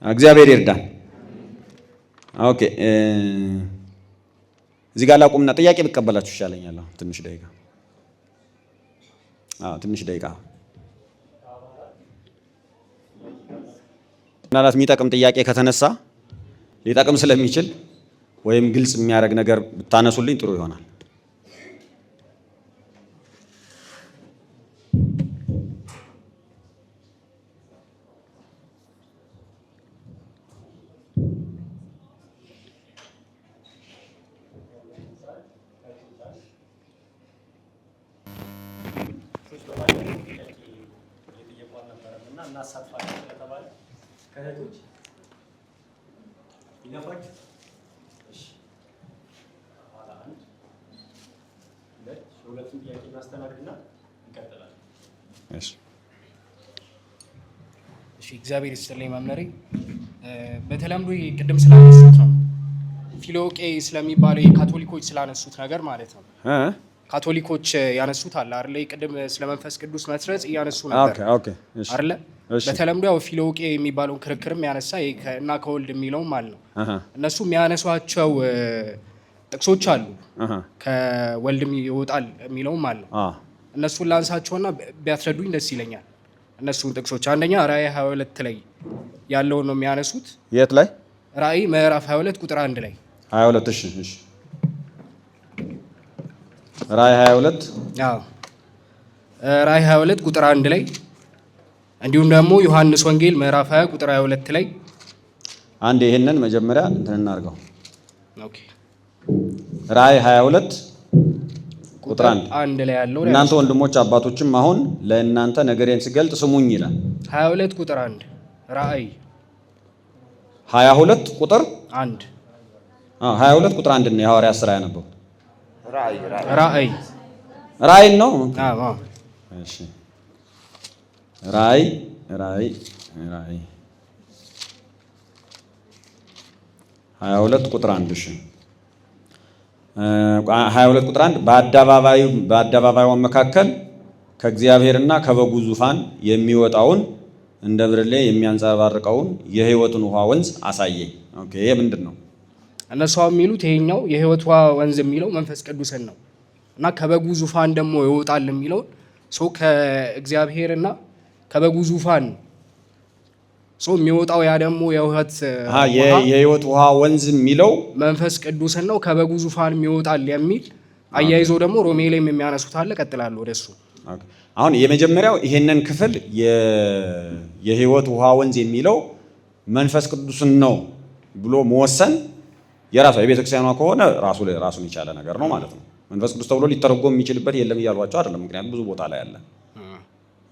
እግዚአብሔር ይርዳን። ኦኬ፣ እዚህ ጋር ላቁምና ጥያቄ ብቀበላችሁ ይሻለኛል። ትንሽ ደቂቃ ምናልባት የሚጠቅም ጥያቄ ከተነሳ ሊጠቅም ስለሚችል ወይም ግልጽ የሚያደርግ ነገር ብታነሱልኝ ጥሩ ይሆናል። እግዚአብሔር ይስጥልኝ መምህሬ። በተለምዶ ቅድም ስላነሱት ነው ፊሎቄ ስለሚባለው የካቶሊኮች ስላነሱት ነገር ማለት ነው። ካቶሊኮች ያነሱት አለ አይደል? ቅድም ስለ መንፈስ ቅዱስ መስረጽ እያነሱ ነበር አይደል? በተለምዶ ያው ፊሎቄ የሚባለውን ክርክርም ያነሳ እና ከወልድ የሚለውም ማለት ነው። እነሱ የሚያነሷቸው ጥቅሶች አሉ ከወልድም ይወጣል የሚለውም ማለት ነው። እነሱን ላንሳቸውና ቢያስረዱኝ ደስ ይለኛል። እነሱን ጥቅሶች አንደኛ ራእይ 22 ላይ ያለውን ነው የሚያነሱት። የት ላይ? ራእይ ምዕራፍ 22 ቁጥር 1 ላይ 22። እሺ ራእይ 22 ራእይ 22 ቁጥር 1 ላይ እንዲሁም ደግሞ ዮሐንስ ወንጌል ምዕራፍ 20 ቁጥር 22 ላይ አንድ ይሄንን መጀመሪያ እንትን እናድርገው። ኦኬ ራእይ 22 ቁጥር 1 ላይ ያለው እናንተ ወንድሞች አባቶችም አሁን ለእናንተ ነገሬን ስገልጥ ስሙኝ ይላል። 22 ቁጥር 1 ራእይ 22 ቁጥር 1 22 ቁጥር 1 ነው የሐዋርያት ሥራ ያነበው። ራእይ ነው። እሺ ራእይ 22 ቁጥር 1 እሺ 22 ቁጥር 1 በአደባባዩ መካከል ከእግዚአብሔርና ከበጉ ዙፋን የሚወጣውን እንደ ብርሌ የሚያንጸባርቀውን የሕይወትን ውሃ ወንዝ አሳየኝ። ኦኬ ይሄ ምንድን ነው? እነሱ የሚሉት ይሄኛው የሕይወት ውሃ ወንዝ የሚለው መንፈስ ቅዱስን ነው እና ከበጉ ዙፋን ደግሞ ይወጣል የሚለው ሰው ከእግዚአብሔርና ከበጉ ዙፋን ሰው የሚወጣው ያ ደግሞ የሕይወት ውሃ ወንዝ የሚለው መንፈስ ቅዱስን ነው። ከበጉ ዙፋን ይወጣል የሚል አያይዞ ደግሞ ሮሜ ላይ የሚያነሱት አለ። ቀጥላለሁ ወደሱ። አሁን የመጀመሪያው ይሄንን ክፍል የሕይወት ውሃ ወንዝ የሚለው መንፈስ ቅዱስን ነው ብሎ መወሰን የራሱ የቤተ ክርስቲያኗ ከሆነ ራሱን የቻለ ነገር ነው ማለት ነው። መንፈስ ቅዱስ ተብሎ ሊተረጎም የሚችልበት የለም እያሏቸው አይደለም። ምክንያቱም ብዙ ቦታ ላይ አለ።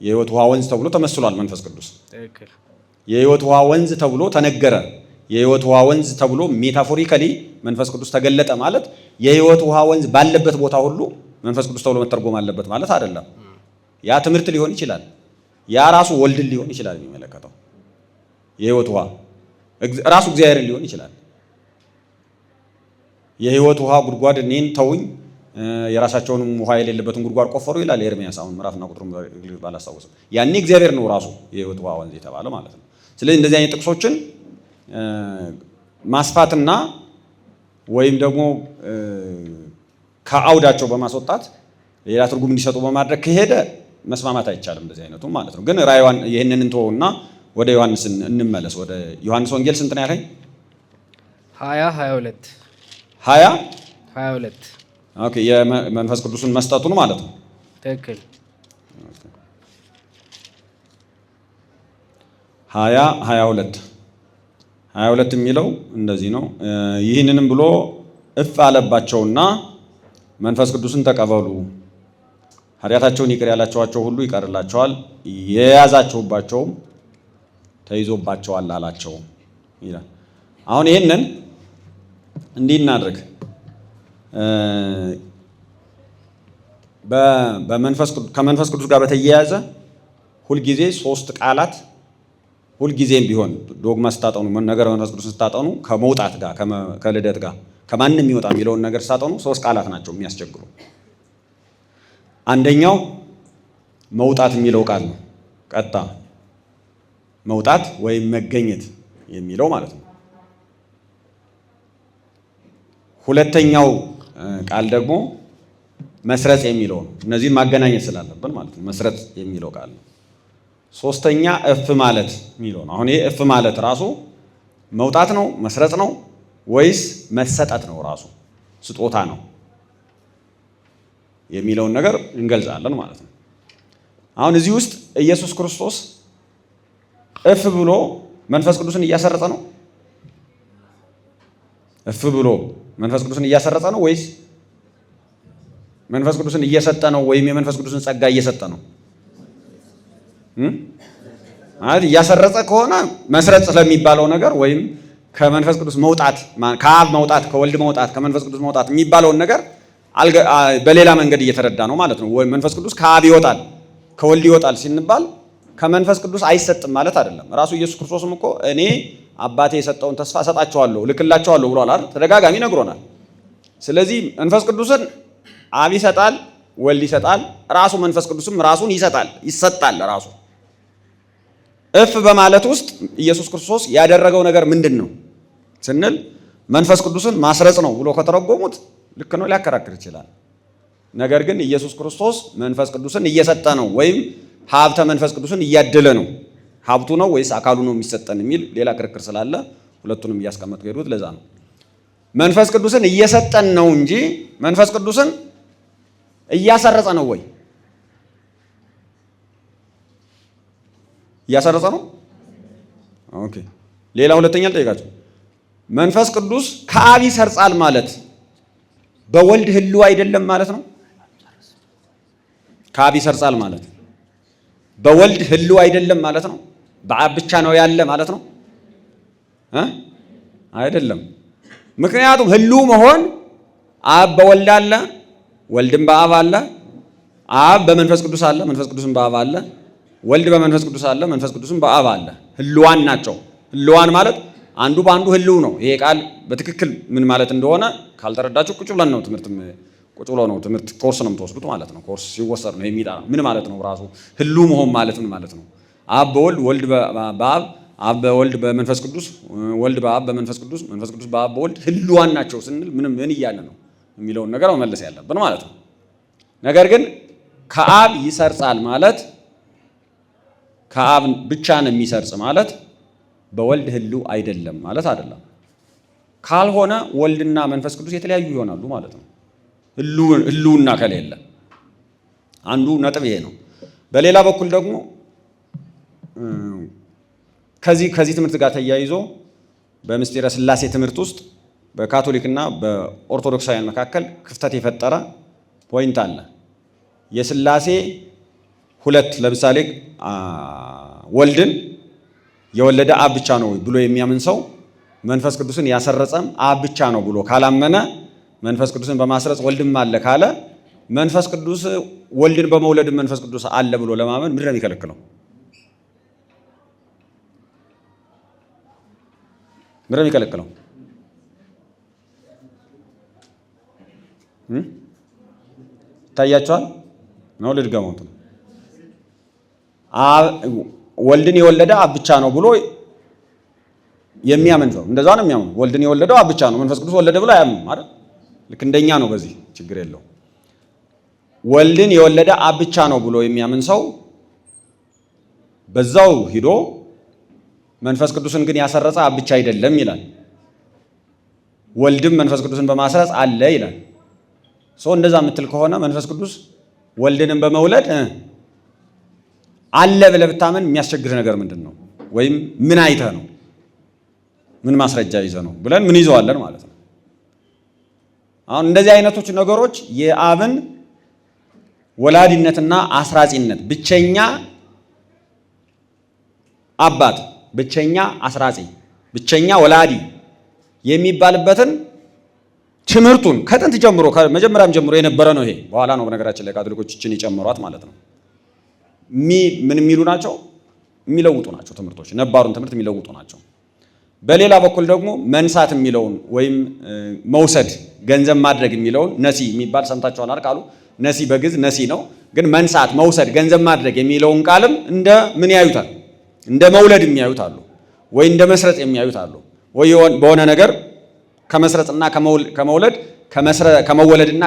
የሕይወት ውሃ ወንዝ ተብሎ ተመስሏል መንፈስ ቅዱስ። የሕይወት ውሃ ወንዝ ተብሎ ተነገረ። የሕይወት ውሃ ወንዝ ተብሎ ሜታፎሪካሊ መንፈስ ቅዱስ ተገለጠ ማለት የሕይወት ውሃ ወንዝ ባለበት ቦታ ሁሉ መንፈስ ቅዱስ ተብሎ መተርጎም አለበት ማለት አይደለም። ያ ትምህርት ሊሆን ይችላል። ያ ራሱ ወልድን ሊሆን ይችላል የሚመለከተው። የሕይወት ውሃ ራሱ እግዚአብሔርን ሊሆን ይችላል። የሕይወት ውሃ ጉድጓድ እኔን ተውኝ የራሳቸውንም ውሃ የሌለበትን ጉድጓድ ቆፈሩ ይላል ኤርምያስ። አሁን ምዕራፍና ቁጥሩን ባላስታውስም ያኔ እግዚአብሔር ነው ራሱ የሕይወት ውሃ ወንዝ የተባለ ማለት ነው። ስለዚህ እንደዚህ አይነት ጥቅሶችን ማስፋትና ወይም ደግሞ ከአውዳቸው በማስወጣት ሌላ ትርጉም እንዲሰጡ በማድረግ ከሄደ መስማማት አይቻልም እንደዚህ አይነቱ ማለት ነው። ግን ራእይዋን ይህንን እንተውና ወደ ዮሐንስ እንመለስ። ወደ ዮሐንስ ወንጌል ስንት ነው ያለኝ? 22 ኦኬ የመንፈስ ቅዱስን መስጠቱን ማለት ነው። ትክክል። 22 የሚለው እንደዚህ ነው። ይህንንም ብሎ እፍ አለባቸውና መንፈስ ቅዱስን ተቀበሉ፣ ኃጢአታቸውን ይቅር ያላቸዋቸው ሁሉ ይቀርላቸዋል፣ የያዛችሁባቸውም ተይዞባቸዋል አላቸው ይላል። አሁን ይህንን እንዲህ እናድርግ። ከመንፈስ ቅዱስ ጋር በተያያዘ ሁልጊዜ ሶስት ቃላት ሁልጊዜም ቢሆን ዶግማ ስታጠኑ ነገረ መንፈስ ቅዱስ ስታጠኑ ከመውጣት ጋር ከልደት ጋር ከማንም ይወጣ የሚለውን ነገር ስታጠኑ 3 ቃላት ናቸው የሚያስቸግሩ። አንደኛው መውጣት የሚለው ቃል ነው። ቀጥታ መውጣት ወይም መገኘት የሚለው ማለት ነው። ሁለተኛው ቃል ደግሞ መስረጽ የሚለው ነው። እነዚህን ማገናኘት ስላለብን ማለት ነው። መስረጽ የሚለው ቃል ነው። ሶስተኛ እፍ ማለት የሚለው ነው። አሁን ይሄ እፍ ማለት ራሱ መውጣት ነው፣ መስረጽ ነው ወይስ መሰጠት ነው? ራሱ ስጦታ ነው የሚለውን ነገር እንገልጻለን ማለት ነው። አሁን እዚህ ውስጥ ኢየሱስ ክርስቶስ እፍ ብሎ መንፈስ ቅዱስን እያሰረጸ ነው? እፍ ብሎ መንፈስ ቅዱስን እያሰረጸ ነው ወይስ መንፈስ ቅዱስን እየሰጠ ነው? ወይም የመንፈስ ቅዱስን ጸጋ እየሰጠ ነው? ማለት እያሰረጸ ከሆነ መስረጽ ስለሚባለው ነገር ወይም ከመንፈስ ቅዱስ መውጣት፣ ከአብ መውጣት፣ ከወልድ መውጣት፣ ከመንፈስ ቅዱስ መውጣት የሚባለውን ነገር በሌላ መንገድ እየተረዳ ነው ማለት ነው። መንፈስ ቅዱስ ከአብ ይወጣል ከወልድ ይወጣል ሲንባል ከመንፈስ ቅዱስ አይሰጥም ማለት አይደለም። ራሱ ኢየሱስ ክርስቶስም እኮ እኔ አባቴ የሰጠውን ተስፋ እሰጣቸዋለሁ ልክላቸዋለሁ ብሏል አይደል? ተደጋጋሚ ነግሮናል። ስለዚህ መንፈስ ቅዱስን አብ ይሰጣል፣ ወልድ ይሰጣል፣ ራሱ መንፈስ ቅዱስም ራሱን ይሰጣል ራሱ። እፍ በማለት ውስጥ ኢየሱስ ክርስቶስ ያደረገው ነገር ምንድን ነው ስንል መንፈስ ቅዱስን ማስረጽ ነው ብሎ ከተረጎሙት ልክ ነው፣ ሊያከራክር ይችላል። ነገር ግን ኢየሱስ ክርስቶስ መንፈስ ቅዱስን እየሰጠ ነው ወይም ሀብተ መንፈስ ቅዱስን እያደለ ነው። ሀብቱ ነው ወይስ አካሉ ነው የሚሰጠን የሚል ሌላ ክርክር ስላለ ሁለቱንም እያስቀመጡ ሄዱት። ለዛ ነው መንፈስ ቅዱስን እየሰጠን ነው እንጂ መንፈስ ቅዱስን እያሰረጸ ነው ወይ? እያሰረጸ ነው። ኦኬ። ሌላ ሁለተኛ ልጠይቃችሁ። መንፈስ ቅዱስ ከአብ ይሰርጻል ማለት በወልድ ህልው አይደለም ማለት ነው? ከአብ ይሰርጻል ማለት በወልድ ህልው አይደለም ማለት ነው? በአብ ብቻ ነው ያለ ማለት ነው? አይደለም። ምክንያቱም ህልው መሆን አብ በወልድ አለ፣ ወልድም በአብ አለ፣ አብ በመንፈስ ቅዱስ አለ፣ መንፈስ ቅዱስም በአብ አለ፣ ወልድ በመንፈስ ቅዱስ አለ፣ መንፈስ ቅዱስም በአብ አለ። ህልዋን ናቸው። ህልዋን ማለት አንዱ በአንዱ ህልው ነው። ይሄ ቃል በትክክል ምን ማለት እንደሆነ ካልተረዳችሁ ቁጭ ብሎ ነው ትምህርት ኮርስ ነው የምትወስዱት ማለት ነው። ኮርስ ሲወሰድ ነው የሚጣራ ምን ማለት ነው ራሱ ህልው መሆን ማለት ምን ማለት ነው? አብ በወልድ ወልድ በአብ አብ በወልድ በመንፈስ ቅዱስ ወልድ በአብ በመንፈስ ቅዱስ መንፈስ ቅዱስ በአብ በወልድ ህልዋን ናቸው ስንል ምን እያለ ነው የሚለውን ነገር መመለስ ያለብን ማለት ነው። ነገር ግን ከአብ ይሰርጻል ማለት ከአብ ብቻ ነው የሚሰርጽ ማለት በወልድ ህልው አይደለም ማለት አይደለም። ካልሆነ ወልድና መንፈስ ቅዱስ የተለያዩ ይሆናሉ ማለት ነው። ህልውና ከሌለ አንዱ ነጥብ ይሄ ነው። በሌላ በኩል ደግሞ ከዚህ ትምህርት ጋር ተያይዞ በምስጢረ ሥላሴ ትምህርት ውስጥ በካቶሊክና በኦርቶዶክሳውያን መካከል ክፍተት የፈጠረ ፖይንት አለ። የሥላሴ ሁለት ለምሳሌ ወልድን የወለደ አብ ብቻ ነው ብሎ የሚያምን ሰው መንፈስ ቅዱስን ያሰረጸም አብ ብቻ ነው ብሎ ካላመነ መንፈስ ቅዱስን በማስረጽ ወልድም አለ ካለ መንፈስ ቅዱስ ወልድን በመውለድ መንፈስ ቅዱስ አለ ብሎ ለማመን ምንድን ነው የሚከለክለው? ምንድን ነው የሚከለክለው? ይታያቸዋል ነው ልድገመው። ወልድን የወለደ አብ ብቻ ነው ብሎ የሚያምን ሰው እንደዛ ነው የሚያምኑ። ወልድን የወለደው አብ ብቻ ነው፣ መንፈስ ቅዱስ ወለደ ብሎ አያምኑም አይደል? ልክ እንደኛ ነው። በዚህ ችግር የለው። ወልድን የወለደ አብ ብቻ ነው ብሎ የሚያምን ሰው በዛው ሂዶ መንፈስ ቅዱስን ግን ያሰረጸ አብ ብቻ አይደለም ይላል። ወልድም መንፈስ ቅዱስን በማስረጽ አለ ይላል። ሰው እንደዛ የምትል ከሆነ መንፈስ ቅዱስ ወልድንም በመውለድ አለ ብለህ ብታመን የሚያስቸግር ነገር ምንድን ነው? ወይም ምን አይተህ ነው? ምን ማስረጃ ይዘህ ነው ብለን ምን ይዘዋለን ማለት ነው። አሁን እንደዚህ አይነቶች ነገሮች የአብን ወላዲነትና አስራጺነት ብቸኛ አባት፣ ብቸኛ አስራጺ፣ ብቸኛ ወላዲ የሚባልበትን ትምህርቱን ከጥንት ጀምሮ ከመጀመሪያም ጀምሮ የነበረ ነው። ይሄ በኋላ ነው በነገራችን ላይ ካቶሊኮች ይችን የጨመሯት ማለት ነው። ምን የሚሉ ናቸው? የሚለውጡ ናቸው ትምህርቶች፣ ነባሩን ትምህርት የሚለውጡ ናቸው። በሌላ በኩል ደግሞ መንሳት የሚለውን ወይም መውሰድ፣ ገንዘብ ማድረግ የሚለውን ነሲ የሚባል ሰምታችኋል አይደል? ቃሉ ነሲ በግዕዝ ነሲ ነው። ግን መንሳት፣ መውሰድ፣ ገንዘብ ማድረግ የሚለውን ቃልም እንደ ምን ያዩታል? እንደ መውለድ የሚያዩት አሉ፣ ወይ እንደ መስረጽ የሚያዩት አሉ፣ ወይ በሆነ ነገር ከመስረጽና ከመውለድ ከመወለድና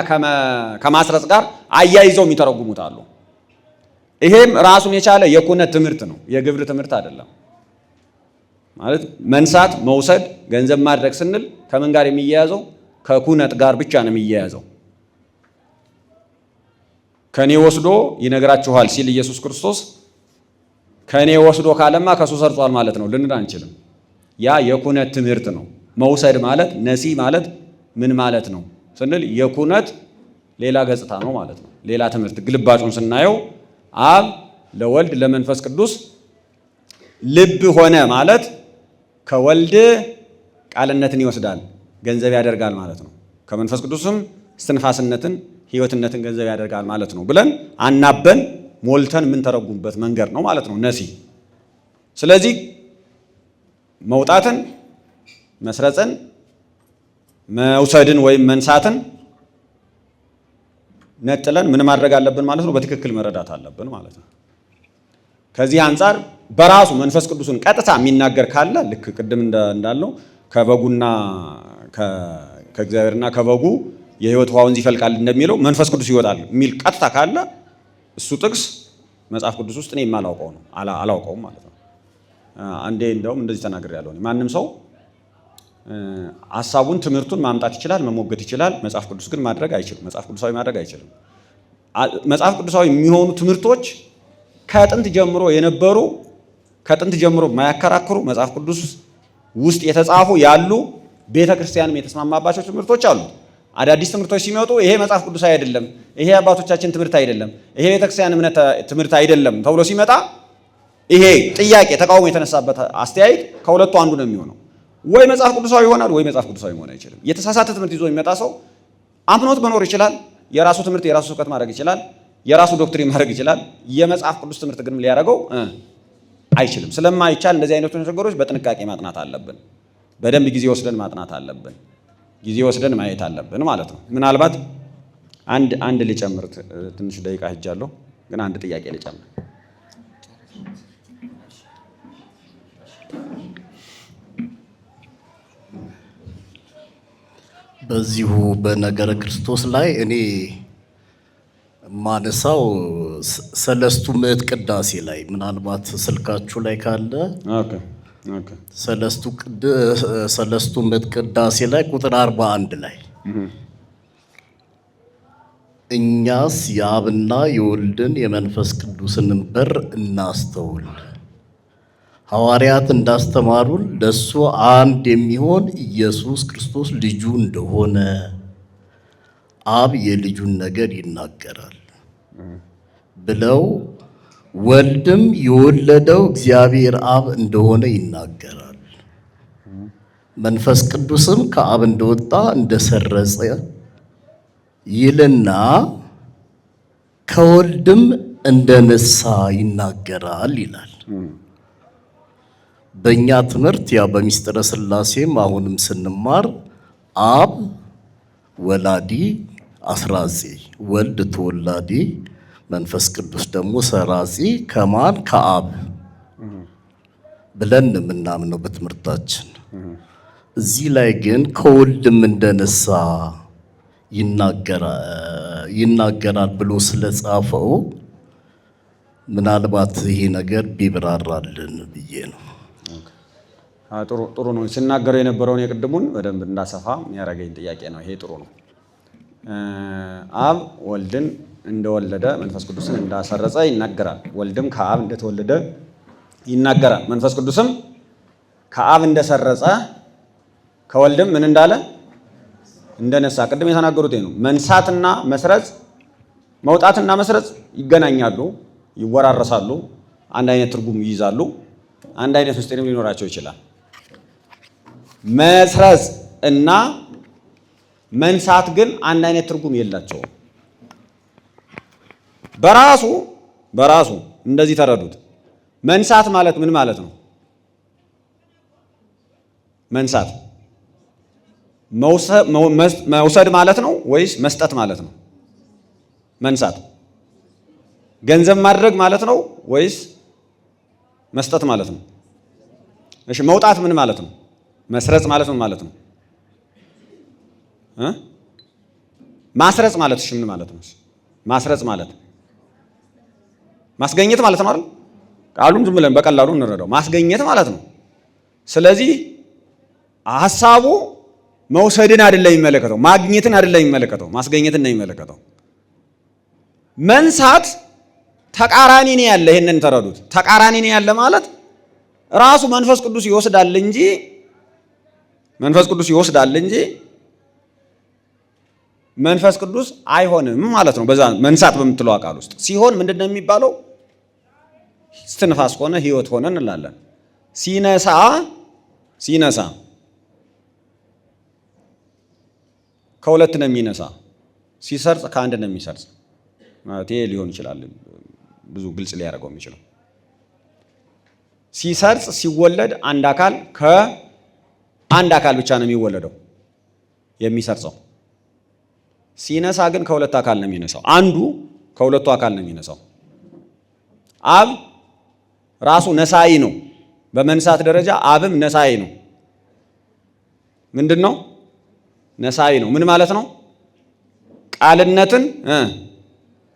ከማስረጽ ጋር አያይዘው የሚተረጉሙት አሉ። ይሄም ራሱን የቻለ የኩነት ትምህርት ነው፣ የግብር ትምህርት አይደለም። ማለት መንሳት፣ መውሰድ፣ ገንዘብ ማድረግ ስንል ከምን ጋር የሚያያዘው? ከኩነት ጋር ብቻ ነው የሚያያዘው። ከኔ ወስዶ ይነግራችኋል ሲል ኢየሱስ ክርስቶስ ከኔ ወስዶ ካለማ ከሱ ሰርጿል ማለት ነው ልንል አንችልም። ያ የኩነት ትምህርት ነው። መውሰድ ማለት ነሲ ማለት ምን ማለት ነው ስንል የኩነት ሌላ ገጽታ ነው ማለት ነው። ሌላ ትምህርት ግልባጩን ስናየው አብ ለወልድ ለመንፈስ ቅዱስ ልብ ሆነ ማለት ከወልድ ቃልነትን ይወስዳል፣ ገንዘብ ያደርጋል ማለት ነው። ከመንፈስ ቅዱስም እስትንፋስነትን ሕይወትነትን ገንዘብ ያደርጋል ማለት ነው ብለን አናበን ሞልተን የምንተረጉምበት መንገድ ነው ማለት ነው ነሲ። ስለዚህ መውጣትን፣ መስረጽን፣ መውሰድን ወይም መንሳትን ነጥለን ምን ማድረግ አለብን ማለት ነው? በትክክል መረዳት አለብን ማለት ነው። ከዚህ አንጻር በራሱ መንፈስ ቅዱስን ቀጥታ የሚናገር ካለ ልክ ቅድም እንዳልነው ከበጉና ከእግዚአብሔርና ከበጉ የሕይወት ውሃ ወንዝ ይፈልቃል እንደሚለው መንፈስ ቅዱስ ይወጣል የሚል ቀጥታ ካለ እሱ ጥቅስ መጽሐፍ ቅዱስ ውስጥ እኔ የማላውቀው ነው፣ አላውቀውም ማለት ነው። አንዴ እንደውም እንደዚህ ተናግሬያለሁ። ማንም ሰው ሐሳቡን ትምህርቱን ማምጣት ይችላል፣ መሞገት ይችላል። መጽሐፍ ቅዱስ ግን ማድረግ አይችልም። መጽሐፍ ቅዱሳዊ ማድረግ አይችልም። መጽሐፍ ቅዱሳዊ የሚሆኑ ትምህርቶች ከጥንት ጀምሮ የነበሩ ከጥንት ጀምሮ የማያከራክሩ መጽሐፍ ቅዱስ ውስጥ የተጻፉ ያሉ ቤተ ክርስቲያንም የተስማማባቸው ትምህርቶች አሉ። አዳዲስ ትምህርቶች ሲመጡ ይሄ መጽሐፍ ቅዱሳዊ አይደለም፣ ይሄ አባቶቻችን ትምህርት አይደለም፣ ይሄ ቤተ ክርስቲያን እምነት ትምህርት አይደለም ተብሎ ሲመጣ ይሄ ጥያቄ ተቃውሞ የተነሳበት አስተያየት ከሁለቱ አንዱ ነው የሚሆነው። ወይ መጽሐፍ ቅዱሳዊ ይሆናል ወይ መጽሐፍ ቅዱሳዊ መሆን አይችልም። የተሳሳተ ትምህርት ይዞ የሚመጣ ሰው አምኖት መኖር ይችላል። የራሱ ትምህርት የራሱ ስብከት ማድረግ ይችላል። የራሱ ዶክትሪን ማድረግ ይችላል። የመጽሐፍ ቅዱስ ትምህርት ግን ሊያደርገው አይችልም። ስለማይቻል እንደዚህ አይነቱ ነገሮች በጥንቃቄ ማጥናት አለብን። በደንብ ጊዜ ወስደን ማጥናት አለብን። ጊዜ ወስደን ማየት አለብን ማለት ነው። ምናልባት አንድ ልጨምር፣ ትንሽ ደቂቃ ሄጃለሁ፣ ግን አንድ ጥያቄ ልጨምር። በዚሁ በነገረ ክርስቶስ ላይ እኔ ማነሳው ሰለስቱ ምዕት ቅዳሴ ላይ ምናልባት ስልካችሁ ላይ ካለ ሰለስቱ ምዕት ቅዳሴ ላይ ቁጥር 41 ላይ እኛስ የአብና የወልድን የመንፈስ ቅዱስንም በር እናስተውል፣ ሐዋርያት እንዳስተማሩን ለእሱ አንድ የሚሆን ኢየሱስ ክርስቶስ ልጁ እንደሆነ አብ የልጁን ነገር ይናገራል ብለው ወልድም የወለደው እግዚአብሔር አብ እንደሆነ ይናገራል። መንፈስ ቅዱስም ከአብ እንደወጣ እንደሰረጸ ይልና ከወልድም እንደነሳ ይናገራል ይላል። በእኛ ትምህርት ያ በሚስጥረ ሥላሴም አሁንም ስንማር አብ ወላዲ አስራጺ፣ ወልድ ተወላዲ፣ መንፈስ ቅዱስ ደግሞ ሰራጺ ከማን ከአብ ብለን የምናምነው በትምህርታችን። እዚህ ላይ ግን ከወልድም እንደነሳ ይናገራል ብሎ ስለጻፈው ምናልባት ይሄ ነገር ቢብራራልን ብዬ ነው። ጥሩ ነው። ሲናገረው የነበረውን የቅድሙን በደንብ እንዳሰፋ የሚያደርገኝ ጥያቄ ነው። ይሄ ጥሩ ነው። አብ ወልድን እንደወለደ መንፈስ ቅዱስን እንዳሰረጸ ይናገራል። ወልድም ከአብ እንደተወለደ ይናገራል። መንፈስ ቅዱስም ከአብ እንደሰረጸ ከወልድም ምን እንዳለ እንደነሳ ቅድም የተናገሩት ነው። መንሳትና መስረጽ፣ መውጣትና መስረጽ ይገናኛሉ፣ ይወራረሳሉ፣ አንድ አይነት ትርጉም ይይዛሉ፣ አንድ አይነት ምስጢርም ሊኖራቸው ይችላል። መስረጽ እና መንሳት ግን አንድ አይነት ትርጉም የላቸውም። በራሱ እንደዚህ ተረዱት። መንሳት ማለት ምን ማለት ነው? መንሳት መውሰድ ማለት ነው ወይስ መስጠት ማለት ነው? መንሳት ገንዘብ ማድረግ ማለት ነው ወይስ መስጠት ማለት ነው? እሺ መውጣት ምን ማለት ነው? መስረጽ ማለት ምን ማለት ነው? ማስረጽ ማለት እሺ ምን ማለት ነው? ማስረጽ ማለት ማስገኘት ማለት ነው አይደል? ቃሉን ዝም ብለን በቀላሉ እንረዳው። ማስገኘት ማለት ነው። ስለዚህ ሐሳቡ መውሰድን አይደለም የሚመለከተው፣ ማግኘትን አይደለም የሚመለከተው፣ ማስገኘትን ነው የሚመለከተው። መንሳት ተቃራኒ ነው ያለ። ይሄንን ተረዱት። ተቃራኒ ነው ያለ ማለት ራሱ መንፈስ ቅዱስ ይወስዳል እንጂ መንፈስ ቅዱስ አይሆንም ማለት ነው። በዛ መንሳት በምትለው ቃል ውስጥ ሲሆን ምንድነው የሚባለው? እስትንፋስ ሆነ ህይወት ሆነ እንላለን። ሲነሳ ከሁለት ነው የሚነሳ፣ ሲሰርጽ ከአንድ ነው የሚሰርጽ ማለት ይሄ ሊሆን ይችላል። ብዙ ግልጽ ሊያደርገው የሚችለው ሲሰርጽ ሲወለድ አንድ አካል ከአንድ አካል ብቻ ነው የሚወለደው የሚሰርጸው። ሲነሳ ግን ከሁለት አካል ነው የሚነሳው። አንዱ ከሁለቱ አካል ነው የሚነሳው። አብ ራሱ ነሳኢ ነው። በመንሳት ደረጃ አብም ነሳኢ ነው። ምንድን ነው? ነሳኢ ነው። ምን ማለት ነው? ቃልነትን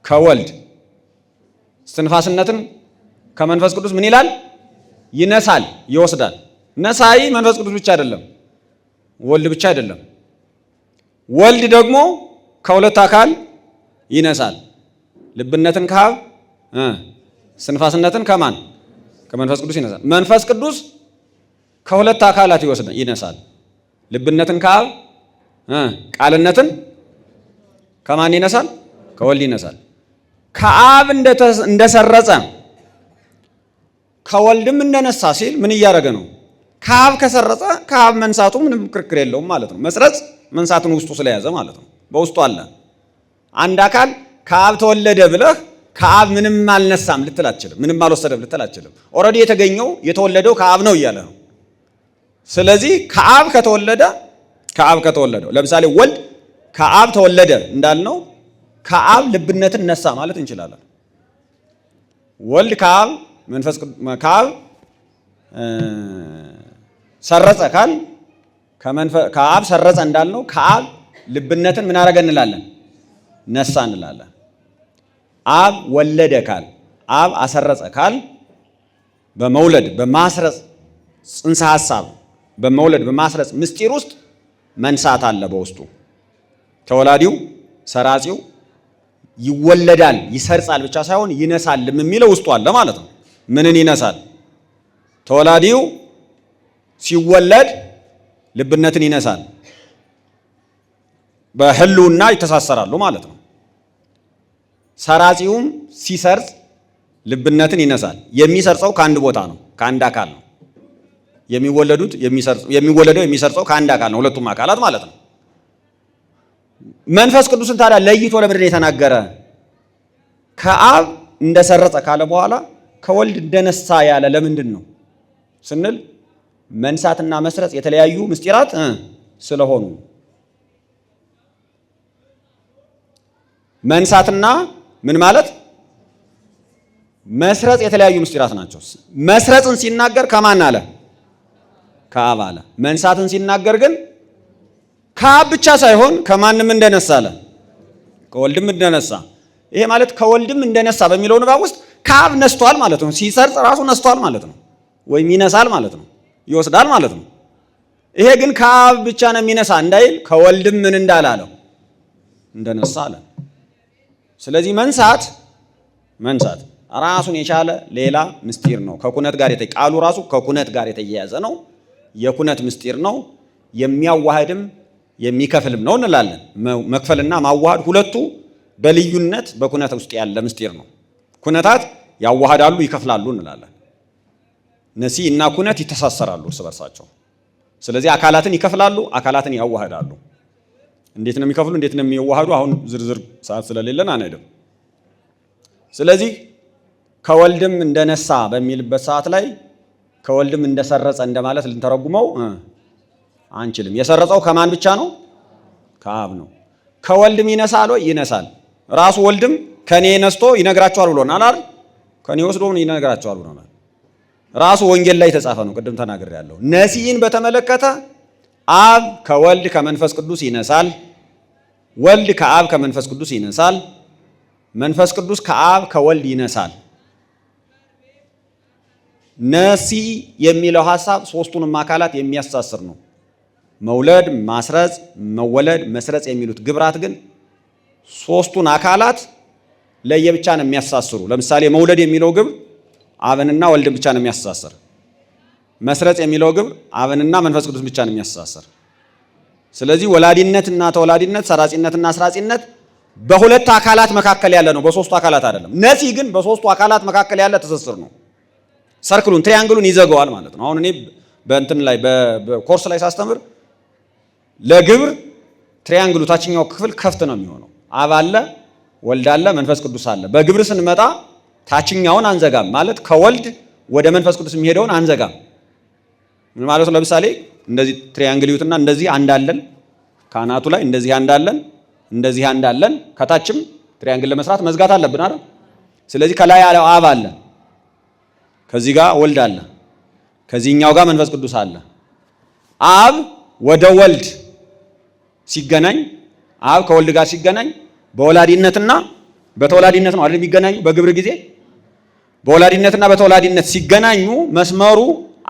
ከወልድ እስትንፋስነትን ከመንፈስ ቅዱስ ምን ይላል? ይነሳል፣ ይወስዳል። ነሳኢ መንፈስ ቅዱስ ብቻ አይደለም፣ ወልድ ብቻ አይደለም። ወልድ ደግሞ ከሁለት አካል ይነሳል። ልብነትን ከአብ እስትንፋስነትን ከማን? ከመንፈስ ቅዱስ ይነሳል። መንፈስ ቅዱስ ከሁለት አካላት ይነሳል። ልብነትን ከአብ ቃልነትን ከማን ይነሳል? ከወልድ ይነሳል። ከአብ እንደሰረጸ ከወልድም እንደነሳ ሲል ምን እያደረገ ነው? ከአብ ከሰረጸ ከአብ መንሳቱ ምንም ክርክር የለውም ማለት ነው። መስረጽ መንሳቱን ውስጡ ስለያዘ ማለት ነው። በውስጡ አለ። አንድ አካል ከአብ ተወለደ ብለህ ከአብ ምንም አልነሳም ልትል አትችልም። ምንም አልወሰደም ልትል አትችልም። ኦልሬዲ የተወለደው ከአብ ነው እያለ ነው። ስለዚህ ከአብ ከተወለደው ለምሳሌ ወልድ ከአብ ተወለደ እንዳልነው ከአብ ልብነትን ነሳ ማለት እንችላለን። ወልድ ከአብ ሰረጸ ካል ከአብ ሰረጸ እንዳልነው ከአብ ልብነትን ምን አደረገ እንላለን? ነሳ እንላለን። አብ ወለደ ካል አብ አሰረጸ ካል በመውለድ በማስረጽ ጽንሰ ሐሳብ በመውለድ በማስረጽ ምስጢር ውስጥ መንሳት አለ በውስጡ። ተወላዲው ሰራጺው ይወለዳል ይሰርጻል ብቻ ሳይሆን ይነሳልም የሚለው ውስጡ አለ ማለት ነው። ምንን ይነሳል? ተወላዲው ሲወለድ ልብነትን ይነሳል። በህልውና ይተሳሰራሉ ማለት ነው። ሰራጺውም ሲሰርጽ ልብነትን ይነሳል። የሚሰርጸው ከአንድ ቦታ ነው፣ ከአንድ አካል ነው። የሚወለደው የሚሰርጸው ከአንድ አካል ነው፣ ሁለቱም አካላት ማለት ነው። መንፈስ ቅዱስን ታዲያ ለይቶ ለምንድን የተናገረ? ከአብ እንደሰረጸ ካለ በኋላ ከወልድ እንደነሳ ያለ ለምንድን ነው ስንል መንሳትና መስረጽ የተለያዩ ምስጢራት ስለሆኑ መንሳትና ምን ማለት መስረጽ የተለያዩ ምስጢራት ናቸው። መስረጽን ሲናገር ከማን አለ? ከአብ አለ። መንሳትን ሲናገር ግን ከአብ ብቻ ሳይሆን ከማንም እንደነሳ አለ፣ ከወልድም እንደነሳ። ይሄ ማለት ከወልድም እንደነሳ በሚለው ንባብ ውስጥ ከአብ ነስቷል ማለት ነው። ሲሰርጽ ራሱ ነስቷል ማለት ነው፣ ወይም ይነሳል ማለት ነው፣ ይወስዳል ማለት ነው። ይሄ ግን ከአብ ብቻ ነው የሚነሳ እንዳይል ከወልድም ምን እንዳላለው እንደነሳ አለ። ስለዚህ መንሳት ራሱን የቻለ ሌላ ምስጢር ነው። ከኩነት ጋር ቃሉ ራሱ ከኩነት ጋር የተያያዘ ነው። የኩነት ምስጢር ነው። የሚያዋህድም የሚከፍልም ነው እንላለን። መክፈልና ማዋሃድ ሁለቱ በልዩነት በኩነት ውስጥ ያለ ምስጢር ነው። ኩነታት ያዋሃዳሉ፣ ይከፍላሉ እንላለን። ነሲ እና ኩነት ይተሳሰራሉ እርስ በርሳቸው። ስለዚህ አካላትን ይከፍላሉ፣ አካላትን ያዋሃዳሉ። እንዴት ነው የሚከፍሉ? እንዴት ነው የሚዋሃዱ? አሁን ዝርዝር ሰዓት ስለሌለን አንሄድም። ስለዚህ ከወልድም እንደነሳ በሚልበት ሰዓት ላይ ከወልድም እንደሰረጸ እንደማለት ልንተረጉመው አንችልም። የሰረጸው ከማን ብቻ ነው? ከአብ ነው። ከወልድም ይነሳል ወይ? ይነሳል። ራሱ ወልድም ከኔ ነስቶ ይነግራቸዋል ብሎናል አይደል? ከኔ ወስዶ ይነግራቸዋል ብሎናል። ራሱ ወንጌል ላይ የተጻፈ ነው። ቅድም ተናግሬያለሁ። ነሲን በተመለከተ አብ ከወልድ ከመንፈስ ቅዱስ ይነሳል፣ ወልድ ከአብ ከመንፈስ ቅዱስ ይነሳል፣ መንፈስ ቅዱስ ከአብ ከወልድ ይነሳል። ነሲ የሚለው ሐሳብ ሶስቱንም አካላት የሚያስተሳስር ነው። መውለድ፣ ማስረጽ፣ መወለድ፣ መስረጽ የሚሉት ግብራት ግን ሶስቱን አካላት ለየብቻ ነው የሚያስተሳስሩ። ለምሳሌ መውለድ የሚለው ግብር አብንና ወልድን ብቻ ነው የሚያስተሳስር። መስረጽ የሚለው ግብር አብንና መንፈስ ቅዱስ ብቻ ነው የሚያስተሳስር። ስለዚህ ወላዲነትና ተወላዲነት፣ ሰራጺነትና አስራጺነት በሁለት አካላት መካከል ያለ ነው፣ በሶስቱ አካላት አይደለም። ነሲ ግን በሶስቱ አካላት መካከል ያለ ትስስር ነው። ሰርክሉን ትሪያንግሉን ይዘገዋል ማለት ነው። አሁን እኔ በእንትን ላይ በኮርስ ላይ ሳስተምር ለግብር ትሪያንግሉ ታችኛው ክፍል ከፍት ነው የሚሆነው። አብ አለ፣ ወልድ አለ፣ መንፈስ ቅዱስ አለ። በግብር ስንመጣ ታችኛውን አንዘጋም ማለት ከወልድ ወደ መንፈስ ቅዱስ የሚሄደውን አንዘጋም። ምን ማለት ነው? ለምሳሌ እንደዚህ ትሪያንግል ይዩትና እንደዚህ አንድ አለን ካናቱ ላይ፣ እንደዚህ አንድ አለን፣ እንደዚህ አንድ አለን። ከታችም ትሪያንግል ለመስራት መዝጋት አለብን አይደል? ስለዚህ ከላይ አብ አለ፣ ከዚህ ጋር ወልድ አለ፣ ከዚህኛው ጋር መንፈስ ቅዱስ አለ። አብ ወደ ወልድ ሲገናኝ፣ አብ ከወልድ ጋር ሲገናኝ በወላዲነትና በተወላዲነት ነው አይደል የሚገናኙ? በግብር ጊዜ በወላዲነትና በተወላዲነት ሲገናኙ መስመሩ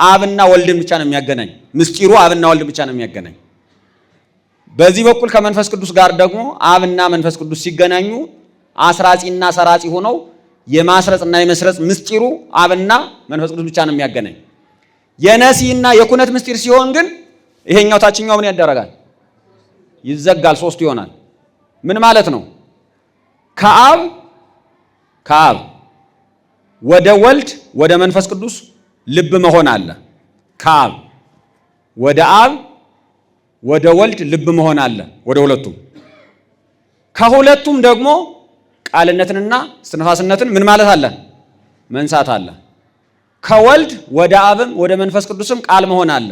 አብና ወልድን ብቻ ነው የሚያገናኝ። ምስጢሩ አብና ወልድን ብቻ ነው የሚያገናኝ። በዚህ በኩል ከመንፈስ ቅዱስ ጋር ደግሞ አብና መንፈስ ቅዱስ ሲገናኙ አስራጺና ሰራጺ ሆነው የማስረጽና የመስረጽ ምስጢሩ አብና መንፈስ ቅዱስ ብቻ ነው የሚያገናኝ። የነሲና የኩነት ምስጢር ሲሆን ግን ይሄኛው ታችኛው ምን ያደረጋል? ይዘጋል፣ ሶስት ይሆናል። ምን ማለት ነው? ከአብ ወደ ወልድ ወደ መንፈስ ቅዱስ ልብ መሆን አለ። ከአብ ወደ አብ ወደ ወልድ ልብ መሆን አለ፣ ወደ ሁለቱም። ከሁለቱም ደግሞ ቃልነትንና እስትንፋስነትን ምን ማለት አለ? መንሳት አለ። ከወልድ ወደ አብም ወደ መንፈስ ቅዱስም ቃል መሆን አለ።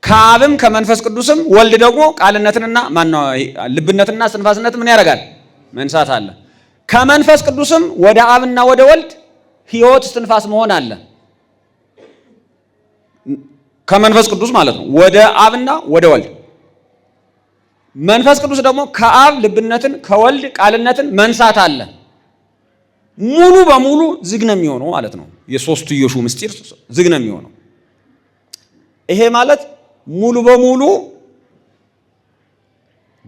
ከአብም ከመንፈስ ቅዱስም ወልድ ደግሞ ቃልነትንና ልብነትንና እስትንፋስነትን ምን ያደርጋል? መንሳት አለ። ከመንፈስ ቅዱስም ወደ አብና ወደ ወልድ ሕይወት እስትንፋስ መሆን አለ። ከመንፈስ ቅዱስ ማለት ነው፣ ወደ አብና ወደ ወልድ። መንፈስ ቅዱስ ደግሞ ከአብ ልብነትን ከወልድ ቃልነትን መንሳት አለ። ሙሉ በሙሉ ዝግ ነው የሚሆነው ማለት ነው። የሶስትዮሹ ምስጢር ዝግ ነው የሚሆነው። ይሄ ማለት ሙሉ በሙሉ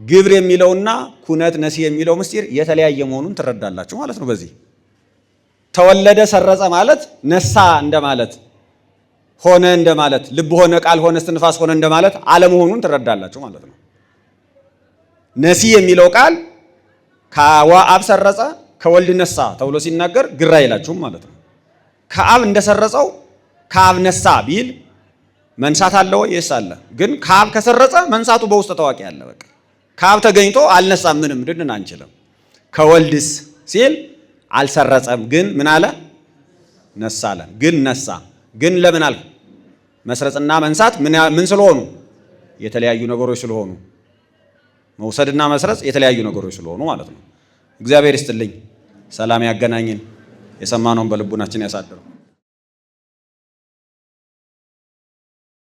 ግብር የሚለውና ኩነት ነሲ የሚለው ምስጢር የተለያየ መሆኑን ትረዳላችሁ ማለት ነው። በዚህ ተወለደ ሰረጸ ማለት ነሳ እንደማለት፣ ሆነ እንደማለት፣ ልብ ሆነ፣ ቃል ሆነ፣ እስትንፋስ ሆነ እንደማለት አለመሆኑን ትረዳላችሁ ማለት ነው። ነሲ የሚለው ቃል ከአብ ሰረጸ ከወልድ ነሳ ተብሎ ሲናገር ግራ አይላችሁም ማለት ነው። ከአብ እንደሰረጸው ከአብ ነሳ ቢል መንሳት አለ ወይ? የስ አለ። ግን ከአብ ከሰረጸ መንሳቱ በውስጥ ታዋቂ አለ። በቃ ከአብ ተገኝቶ አልነሳም ምንም ድንን አንችልም። ከወልድስ ሲል አልሰረጸም፣ ግን ምን አለ? ነሳ አለ። ግን ነሳ። ግን ለምን አልክ? መስረጽና መንሳት ምን ስለሆኑ? የተለያዩ ነገሮች ስለሆኑ፣ መውሰድና መስረጽ የተለያዩ ነገሮች ስለሆኑ ማለት ነው። እግዚአብሔር ይስጥልኝ፣ ሰላም ያገናኝን፣ የሰማነውን በልቡናችን ያሳድረው።